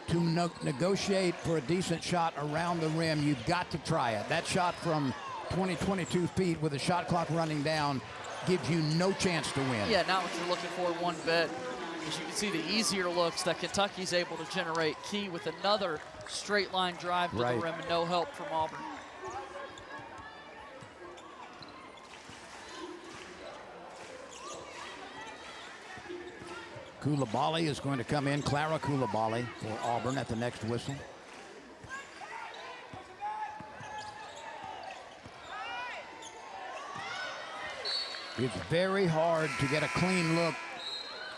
to negotiate for a decent shot around the rim, you've got to try it. That shot from 22 feet with the shot clock running down gives you no chance to win. Yeah, not what you're looking for one bit. As you can see, the easier looks that Kentucky's able to generate. Key with another straight line drive to the rim and no help from Auburn. Koulibaly is going to come in, Clara Koulibaly for Auburn at the next whistle. It's very hard to get a clean look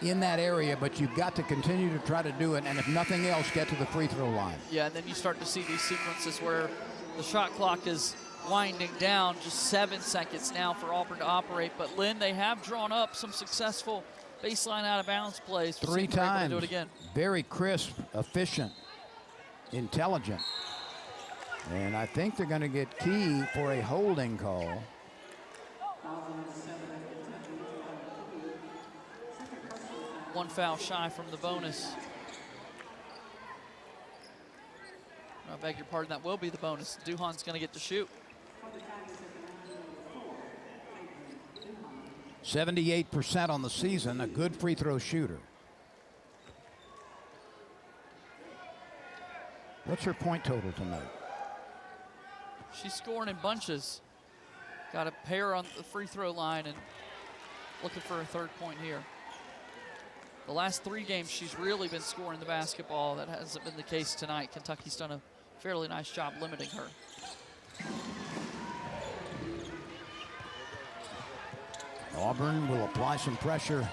in that area, but you've got to continue to try to do it, and if nothing else, get to the free throw line. Yeah, and then you start to see these sequences where the shot clock is winding down. Just 7 seconds now for Auburn to operate, but Lynn, they have drawn up some successful baseline out of bounds plays. 3 times. Do it again. Very crisp, efficient, intelligent. And I think they're going to get Key for a holding call. One foul shy from the bonus. I beg your pardon, that will be the bonus. Duhan's going to get to shoot. 78% on the season, a good free throw shooter. What's her point total tonight? She's scoring in bunches. Got a pair on the free throw line and looking for a third point here. The last 3 games, she's really been scoring the basketball. That hasn't been the case tonight. Kentucky's done a fairly nice job limiting her. Auburn will apply some pressure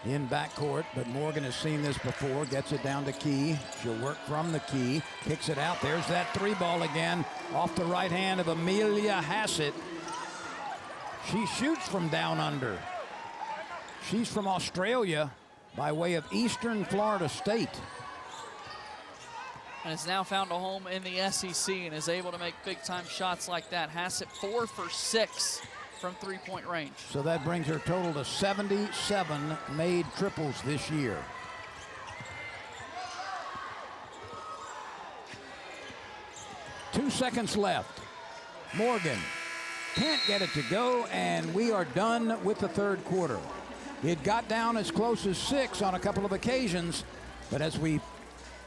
in backcourt, but Morgan has seen this before. Gets it down to Key. She'll work from the Key. Kicks it out. There's that 3 ball again off the right hand of Amelia Hassett. She shoots from down under. She's from Australia by way of Eastern Florida State. And has now found a home in the SEC and is able to make big-time shots like that. Hassett 4 for 6 from 3-point range. So that brings her total to 77 made triples this year. Two seconds left. Morgan can't get it to go, and we are done with the third quarter. It got down as close as 6 on a couple of occasions, but as we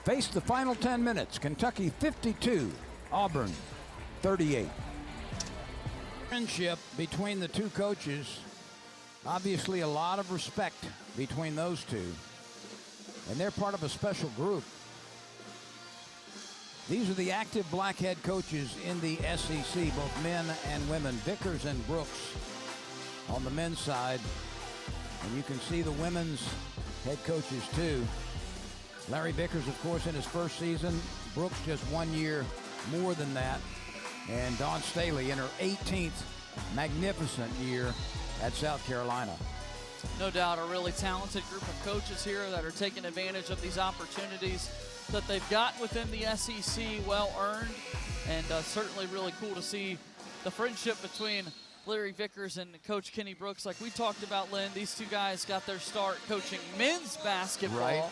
face the final 10 minutes, Kentucky 52, Auburn 38. Friendship between the two coaches, obviously a lot of respect between those two, and they're part of a special group. These are the active black head coaches in the SEC, both men and women. Vickers and Brooks on the men's side, and you can see the women's head coaches too. Larry Vickers, of course, in his first season. Brooks just 1 year more than that. And Dawn Staley in her 18th magnificent year at South Carolina. No doubt a really talented group of coaches here that are taking advantage of these opportunities that they've got within the SEC, well earned, and certainly really cool to see the friendship between Larry Vickers and Coach Kenny Brooks. Like we talked about, Lynn, these two guys got their start coaching men's basketball, right,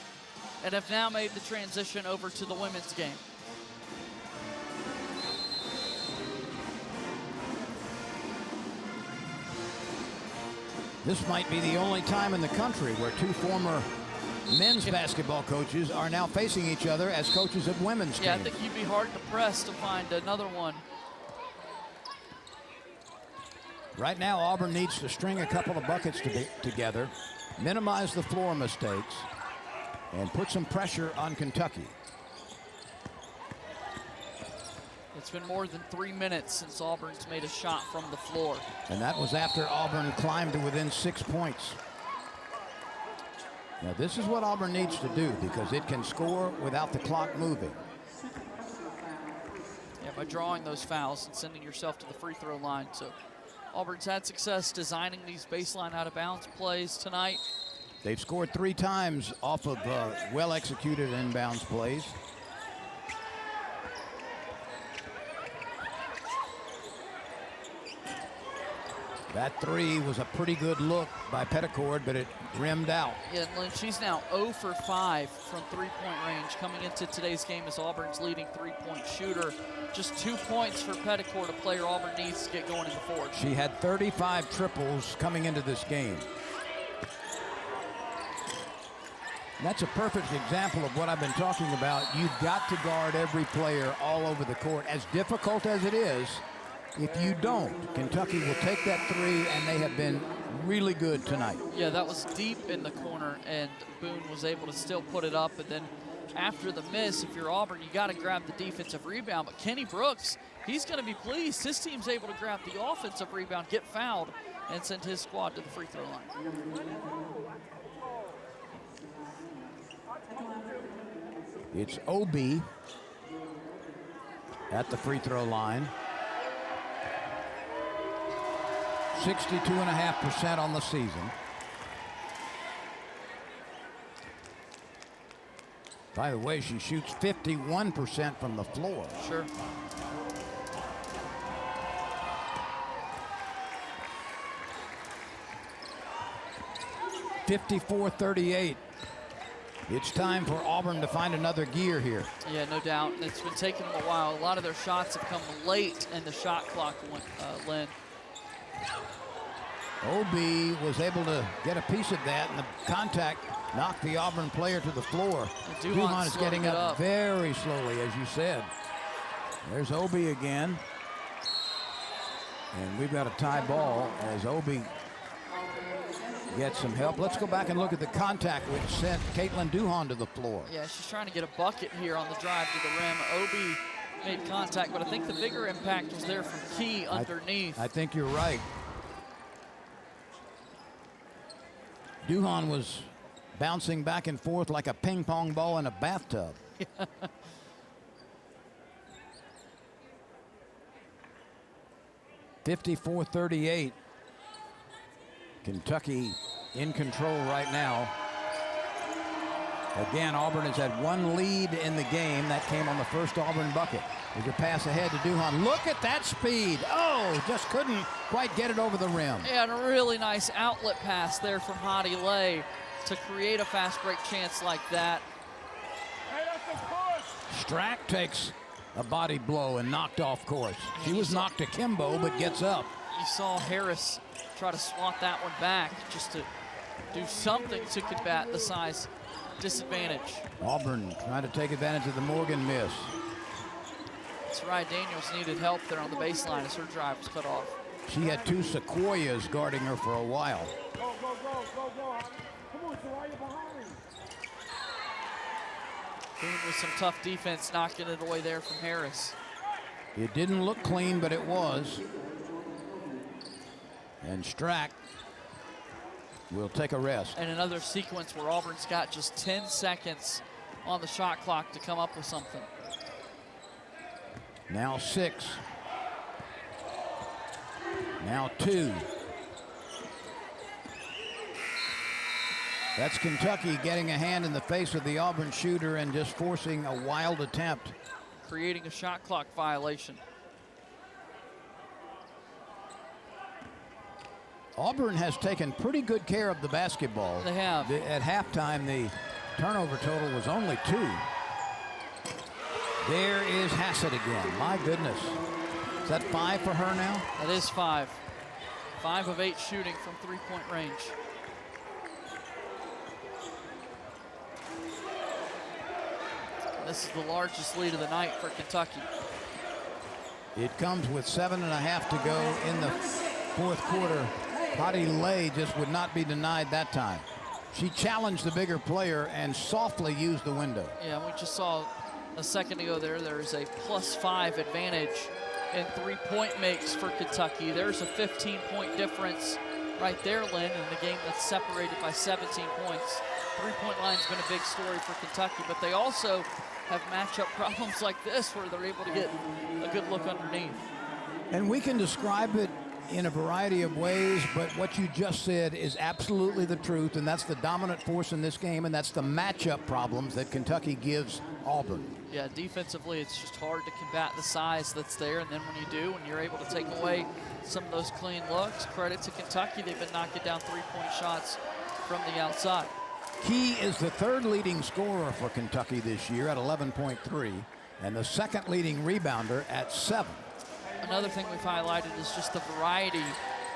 and have now made the transition over to the women's game. This might be the only time in the country where two former men's basketball coaches are now facing each other as coaches of women's teams. Yeah, I think you'd be hard to press to find another one. Right now, Auburn needs to string a couple of buckets together, minimize the floor mistakes, and put some pressure on Kentucky. It's been more than 3 minutes since Auburn's made a shot from the floor. And that was after Auburn climbed to within 6 points. Now, this is what Auburn needs to do because it can score without the clock moving. Yeah, by drawing those fouls and sending yourself to the free throw line. So Auburn's had success designing these baseline out-of-bounds plays tonight. They've scored 3 times off of well-executed inbounds plays. That 3 was a pretty good look by Petticord, but it rimmed out. Yeah, Lynn, she's now 0 for 5 from three-point range coming into today's game as Auburn's leading three-point shooter. Just 2 points for Petticord, a player Auburn needs to get going in the fourth. She had 35 triples coming into this game. That's a perfect example of what I've been talking about. You've got to guard every player all over the court. As difficult as it is, if you don't, Kentucky will take that 3, and they have been really good tonight. Yeah, that was deep in the corner, and Boone was able to still put it up. And then after the miss, if you're Auburn, you got to grab the defensive rebound. But Kenny Brooks, he's going to be pleased. His team's able to grab the offensive rebound, get fouled, and send his squad to the free throw line. It's Obi at the free throw line. 62.5% on the season. By the way, she shoots 51% from the floor. Sure. (54-38). It's time for Auburn to find another gear here. Yeah, no doubt. It's been taking them a while. A lot of their shots have come late in the shot clock, Lynn. Obi was able to get a piece of that, and the contact knocked the Auburn player to the floor. Duhon is getting up very slowly, as you said. There's Obi again. And we've got a tie ball as Obi gets some help. Let's go back and look at the contact which sent Caitlin Duhon to the floor. Yeah, she's trying to get a bucket here on the drive to the rim. Obi made contact, but I think the bigger impact was there from Key underneath. I think you're right. Duhon was bouncing back and forth like a ping pong ball in a bathtub. 54-38. Kentucky in control right now. Again, Auburn has had one lead in the game. That came on the first Auburn bucket. There's a pass ahead to Duhon. Look at that speed. Oh, just couldn't quite get it over the rim. Yeah, and a really nice outlet pass there from Hadi Lay to create a fast break chance like that. Strack takes a body blow and knocked off course. She was knocked akimbo, but gets up. You saw Harris try to swat that one back just to do something to combat the size disadvantage. Auburn trying to take advantage of the Morgan miss. That's right, Daniels needed help there on the baseline as her drive was cut off. She had two Sequoias guarding her for a while. Go, go, go, go, go. Come on, Soraya, behind. Boone with some tough defense, knocking it away there from Harris. It didn't look clean, but it was. And Strack will take a rest. And another sequence where Auburn's got just 10 seconds on the shot clock to come up with something. Now 6. Now 2. That's Kentucky getting a hand in the face of the Auburn shooter and just forcing a wild attempt. Creating a shot clock violation. Auburn has taken pretty good care of the basketball. They have. At halftime, the turnover total was only 2. There is Hassett again. My goodness. Is that 5 for her now? That is 5. 5 of 8 shooting from three-point range. This is the largest lead of the night for Kentucky. It comes with 7.5 to go in the fourth quarter. Hadi Lay just would not be denied that time. She challenged the bigger player and softly used the window. Yeah, we just saw a second ago there's a +5 advantage in three-point makes for Kentucky. There's a 15-point difference right there, Lynn, in the game that's separated by 17 points. Three-point line's been a big story for Kentucky, but they also have matchup problems like this where they're able to get a good look underneath. And we can describe it in a variety of ways, but what you just said is absolutely the truth, and that's the dominant force in this game, and that's the matchup problems that Kentucky gives Auburn. Yeah, defensively, it's just hard to combat the size that's there, and then when you do, when you're able to take away some of those clean looks, credit to Kentucky, they've been knocking down three-point shots from the outside. Key is the third leading scorer for Kentucky this year at 11.3, and the second leading rebounder at 7. Another thing we've highlighted is just the variety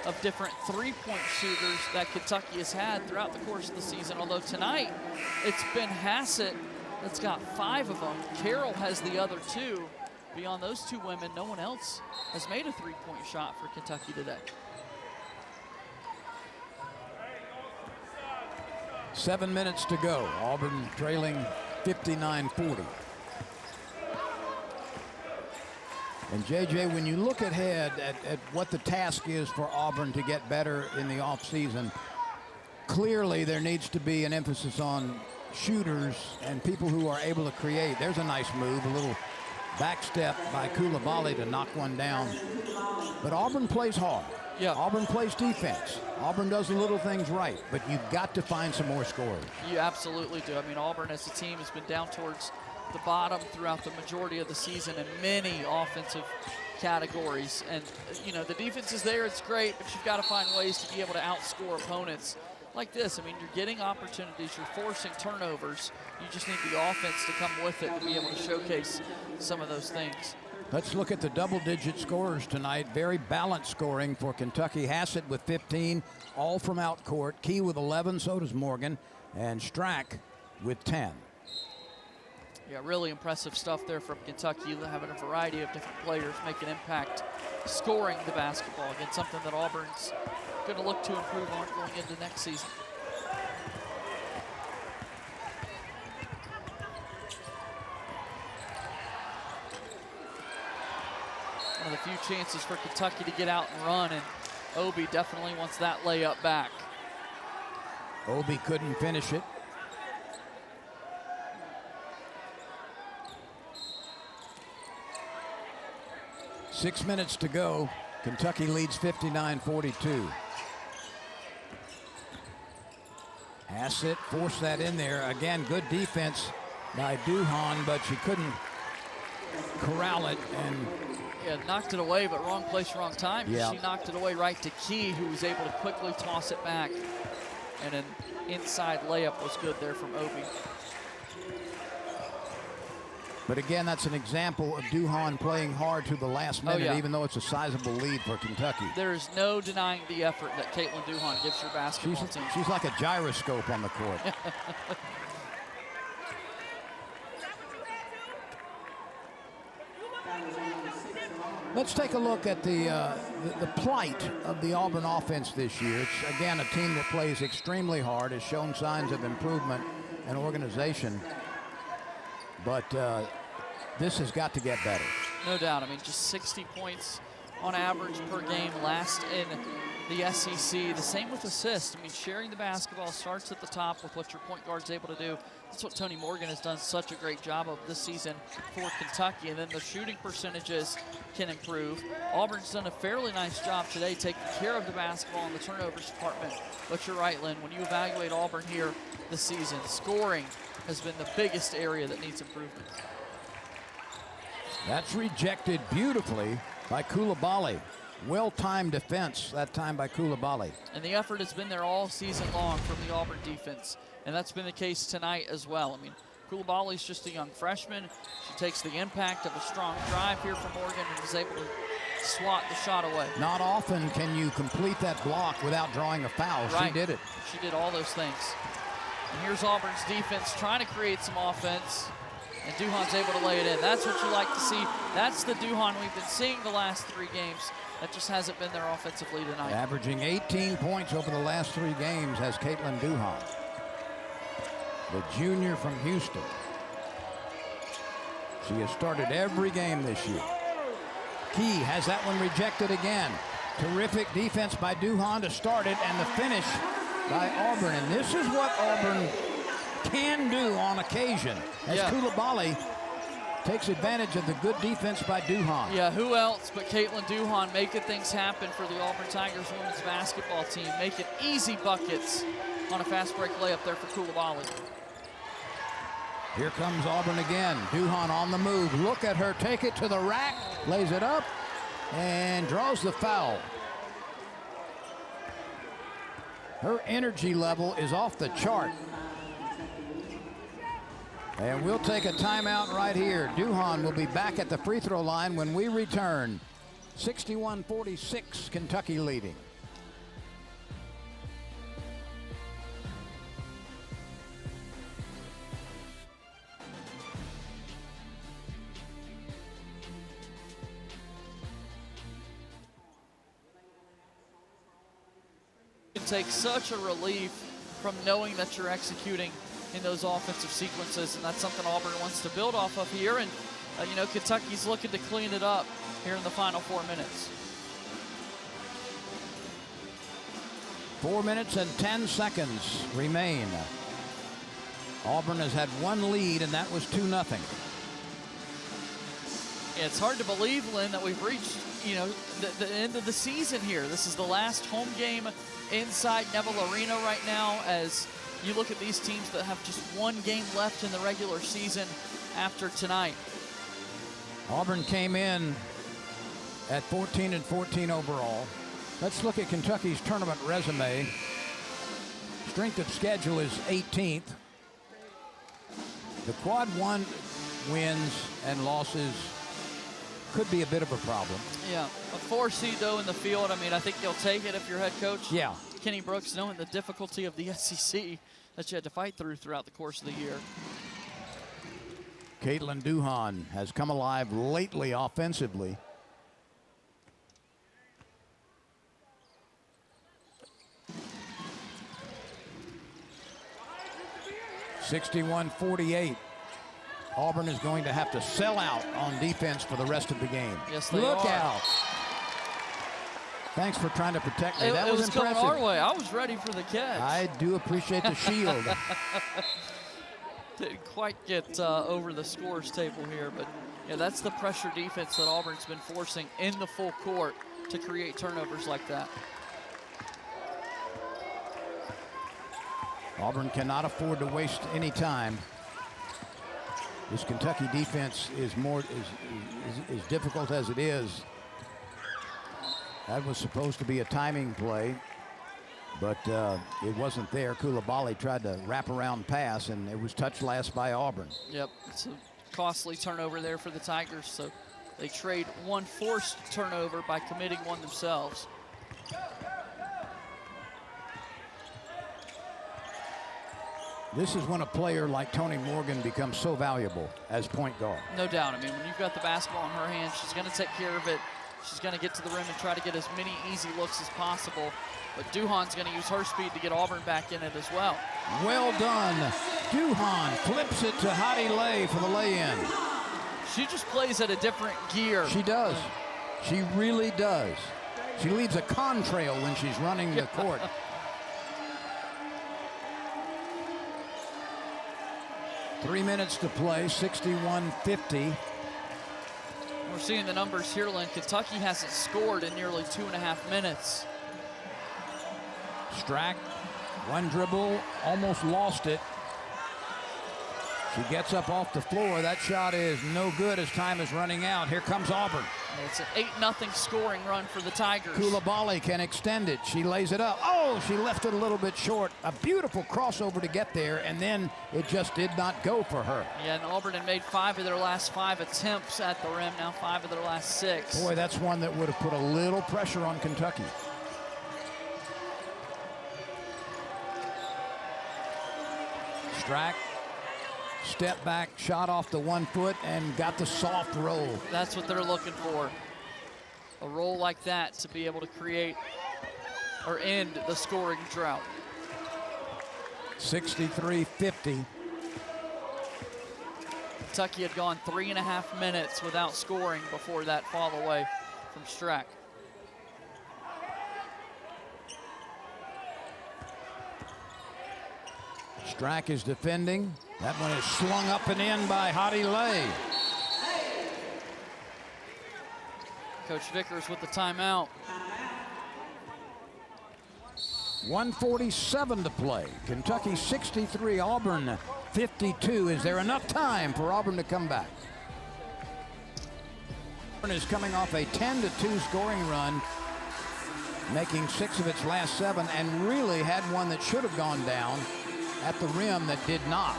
of different three-point shooters that Kentucky has had throughout the course of the season. Although tonight, it's been Hassett that's got 5 of them. Carroll has the other 2. Beyond those 2 women, no one else has made a three-point shot for Kentucky today. 7 minutes to go. Auburn trailing 59-40. And JJ, when you look ahead at what the task is for Auburn to get better in the offseason, clearly there needs to be an emphasis on shooters and people who are able to create. There's a nice move, a little back step by Coulibaly to knock one down. But Auburn plays hard. Yeah. Auburn plays defense. Auburn does the little things right, but you've got to find some more scorers. You absolutely do. I mean, Auburn as a team has been down towards the bottom throughout the majority of the season in many offensive categories. And, you know, the defense is there, it's great, but you've got to find ways to be able to outscore opponents like this. I mean, you're getting opportunities, you're forcing turnovers. You just need the offense to come with it to be able to showcase some of those things. Let's look at the double-digit scorers tonight. Very balanced scoring for Kentucky. Hassett with 15, all from out court. Key with 11, so does Morgan, and Strack with 10. Yeah, really impressive stuff there from Kentucky, having a variety of different players make an impact scoring the basketball. Again, something that Auburn's going to look to improve on going into next season. One of the few chances for Kentucky to get out and run, and Obi definitely wants that layup back. Obi couldn't finish it. Six minutes to go. Kentucky leads 59-42. Hassett forced that in there. Again, good defense by Duhan, but she couldn't corral it. And yeah, knocked it away, but wrong place, wrong time. Yeah. She knocked it away right to Key, who was able to quickly toss it back. And an inside layup was good there from Obi. But again, that's an example of Duhan playing hard to the last minute, even though it's a sizable lead for Kentucky. There is no denying the effort that Caitlin Duhan gives her basketball team. She's like a gyroscope on the court. Let's take a look at the plight of the Auburn offense this year. It's, again, a team that plays extremely hard, has shown signs of improvement and organization. But this has got to get better. No doubt. I mean, just 60 points on average per game last in the SEC. The same with assists. I mean, sharing the basketball starts at the top with what your point guard's able to do. That's what Tony Morgan has done such a great job of this season for Kentucky. And then the shooting percentages can improve. Auburn's done a fairly nice job today taking care of the basketball in the turnovers department. But you're right, Lynn, when you evaluate Auburn here this season, scoring has been the biggest area that needs improvement. That's rejected beautifully by Coulibaly. Well-timed defense that time by Coulibaly. And the effort has been there all season long from the Auburn defense. And that's been the case tonight as well. I mean, Coulibaly's just a young freshman. She takes the impact of a strong drive here from Morgan and is able to swat the shot away. Not often can you complete that block without drawing a foul. Right. She did it. She did all those things. And here's Auburn's defense trying to create some offense. And Duhan's able to lay it in. That's what you like to see. That's the Duhan we've been seeing the last 3 games. That just hasn't been their offensively tonight. Averaging 18 points over the last 3 games has Caitlin Duhan, the junior from Houston. She has started every game this year. Key has that one rejected again. Terrific defense by Duhan to start it, and the finish by Auburn. And this is what Auburn can do on occasion, as Coulibaly takes advantage of the good defense by Duhan. Yeah, who else but Caitlin Duhan making things happen for the Auburn Tigers women's basketball team, making easy buckets on a fast break layup there for Coulibaly. Here comes Auburn again. Duhan on the move. Look at her take it to the rack, lays it up, and draws the foul. Her energy level is off the chart. And we'll take a timeout right here. Duhan will be back at the free throw line when we return. 61-46, Kentucky leading. It takes such a relief from knowing that you're executing in those offensive sequences, and that's something Auburn wants to build off of here. And you know, Kentucky's looking to clean it up here in the final 4 minutes. 4 minutes and 10 seconds remain. Auburn has had one lead, and that was 2-0. Yeah, it's hard to believe, Lynn, that we've reached, you know, the end of the season here. This is the last home game inside Neville Arena right now, as you look at these teams that have just one game left in the regular season after tonight. Auburn came in at 14-14 overall. Let's look at Kentucky's tournament resume. Strength of schedule is 18th. The quad one wins and losses could be a bit of a problem. Yeah, a 4 seed though in the field. I mean, I think you'll take it if you're head coach. Yeah. Kenny Brooks, knowing the difficulty of the SEC that you had to fight throughout the course of the year. Caitlin Duhan has come alive lately offensively. (61-48). Auburn is going to have to sell out on defense for the rest of the game. Yes, they Look are. out. Thanks for trying to protect me. That it was was impressive. coming our way. I was ready for the catch. I do appreciate the shield. Didn't quite get over the scores table here, but yeah, that's the pressure defense that Auburn's been forcing in the full court to create turnovers like that. Auburn cannot afford to waste any time. This Kentucky defense is as difficult as it is. That was supposed to be a timing play, but it wasn't there. Coulibaly tried to wrap around pass, and it was touched last by Auburn. Yep, it's a costly turnover there for the Tigers, so they trade one forced turnover by committing one themselves. This is when a player like Toni Morgan becomes so valuable as point guard. No doubt. I mean, when you've got the basketball in her hands, she's going to take care of it. She's going to get to the rim and try to get as many easy looks as possible. But Duhan's going to use her speed to get Auburn back in it as well. Well done. Duhan flips it to Hadi Lay for the lay-in. She just plays at a different gear. She does. She really does. She leaves a contrail when she's running the court. Three minutes to play, 61-50. We're seeing the numbers here, Lynn. Kentucky hasn't scored in nearly 2.5 minutes. Strack, one dribble, almost lost it. She gets up off the floor. That shot is no good as time is running out. Here comes Auburn. It's an 8-0 scoring run for the Tigers. Coulibaly can extend it. She lays it up. Oh, she left it a little bit short. A beautiful crossover to get there, and then it just did not go for her. Yeah, and Auburn had made 5 of their last 5 attempts at the rim, now 5 of their last 6. Boy, that's one that would have put a little pressure on Kentucky. Strack, step back, shot off the 1 foot, and got the soft roll. That's what they're looking for. A roll like that to be able to create or end the scoring drought. 63-50. Kentucky had gone 3.5 minutes without scoring before that fall away from Strack. Strack is defending. That one is slung up and in by Hadi Lay. Coach Vickers with the timeout. 1:47 to play. Kentucky 63, Auburn 52. Is there enough time for Auburn to come back? Auburn is coming off a 10-2 scoring run, making 6 of its last 7, and really had one that should have gone down at the rim that did not.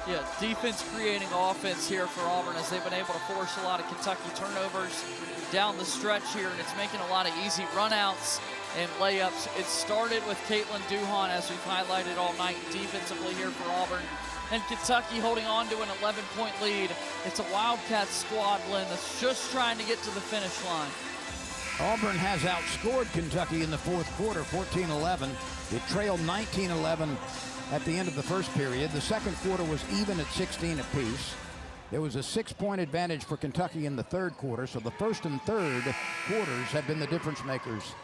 Yeah, defense creating offense here for Auburn as they've been able to force a lot of Kentucky turnovers down the stretch here, and it's making a lot of easy runouts and layups. It started with Caitlin Duhan, as we've highlighted all night defensively here for Auburn. And Kentucky holding on to an 11-point lead. It's a Wildcats squad, Lynn, that's just trying to get to the finish line. Auburn has outscored Kentucky in the fourth quarter, 14-11. It trailed 19-11 at the end of the first period. The second quarter was even at 16 apiece. There was a 6-point advantage for Kentucky in the third quarter, so the first and third quarters have been the difference makers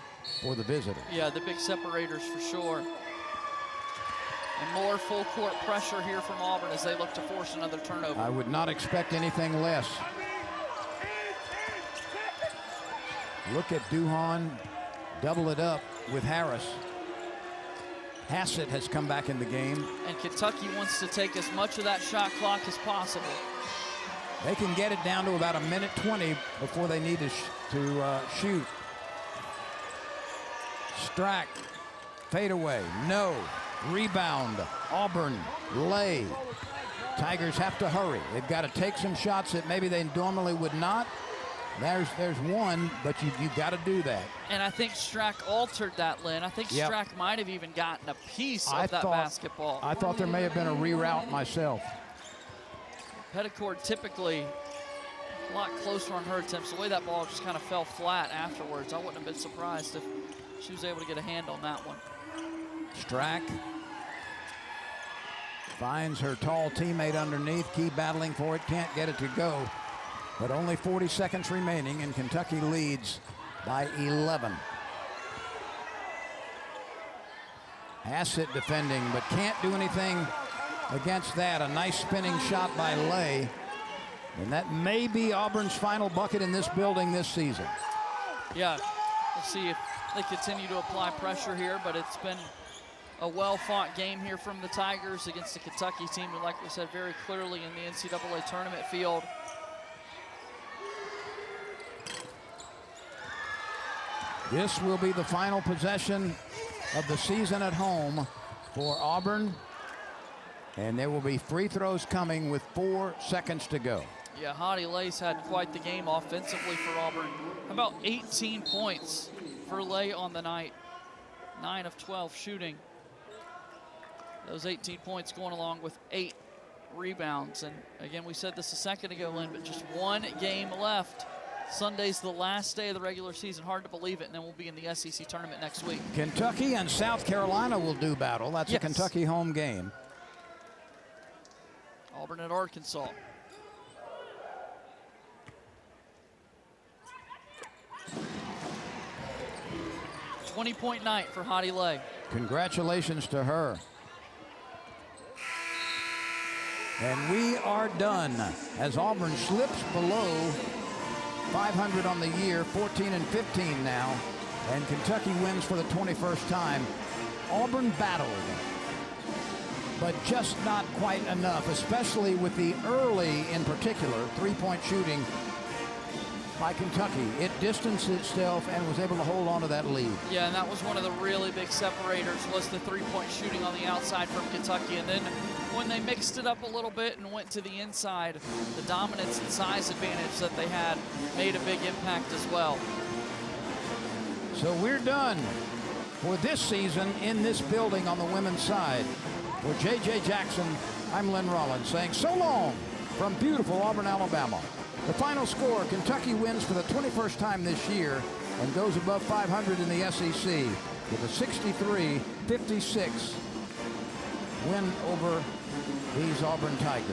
for the visitors. Yeah, the big separators for sure. And more full court pressure here from Auburn as they look to force another turnover. I would not expect anything less. Look at Duhon double it up with Harris. Hassett has come back in the game. And Kentucky wants to take as much of that shot clock as possible. They can get it down to about 1:20 before they need to shoot. Strack, fadeaway, no. Rebound, Auburn, lay. Tigers have to hurry. They've got to take some shots that maybe they normally would not. There's one, but you got to do that. And I think Strack altered that, Lynn. I think Strack might have even gotten a piece of that basketball. I thought there may have been a reroute myself. Petticord typically a lot closer on her attempts. The way that ball just kind of fell flat afterwards, I wouldn't have been surprised if she was able to get a hand on that one. Strack finds her tall teammate underneath. Key battling for it, can't get it to go. But only 40 seconds remaining, and Kentucky leads by 11. Hassett defending, but can't do anything against that. A nice spinning shot by Lay. And that may be Auburn's final bucket in this building this season. Yeah, we'll see if they continue to apply pressure here, but it's been a well-fought game here from the Tigers against the Kentucky team who, like we said, very clearly in the NCAA tournament field. This will be the final possession of the season at home for Auburn. And there will be free throws coming with 4 seconds to go. Yeah, Hottie Lay's had quite the game offensively for Auburn. About 18 points for Lay on the night. 9 of 12 shooting. Those 18 points going along with 8 rebounds. And again, we said this a second ago, Lynn, but just 1 game left. Sunday's the last day of the regular season. Hard to believe it, and then we'll be in the SEC tournament next week. Kentucky and South Carolina will do battle. That's a Kentucky home game. Auburn at Arkansas. .20 night for Hottie Lay. Congratulations to her. And we are done as Auburn slips below 500 on the year, 14-15 now, and Kentucky wins for the 21st time. Auburn battled, but just not quite enough, especially with the early, in particular, three-point shooting by Kentucky. It distanced itself and was able to hold on to that lead. Yeah, and that was one of the really big separators, was the three-point shooting on the outside from Kentucky. And then when they mixed it up a little bit and went to the inside, the dominance and size advantage that they had made a big impact as well. So we're done for this season in this building on the women's side. For J.J. Jackson, I'm Lynn Rollins saying so long from beautiful Auburn, Alabama. The final score, Kentucky wins for the 21st time this year and goes above 500 in the SEC with a 63-56 win over these Auburn Tigers.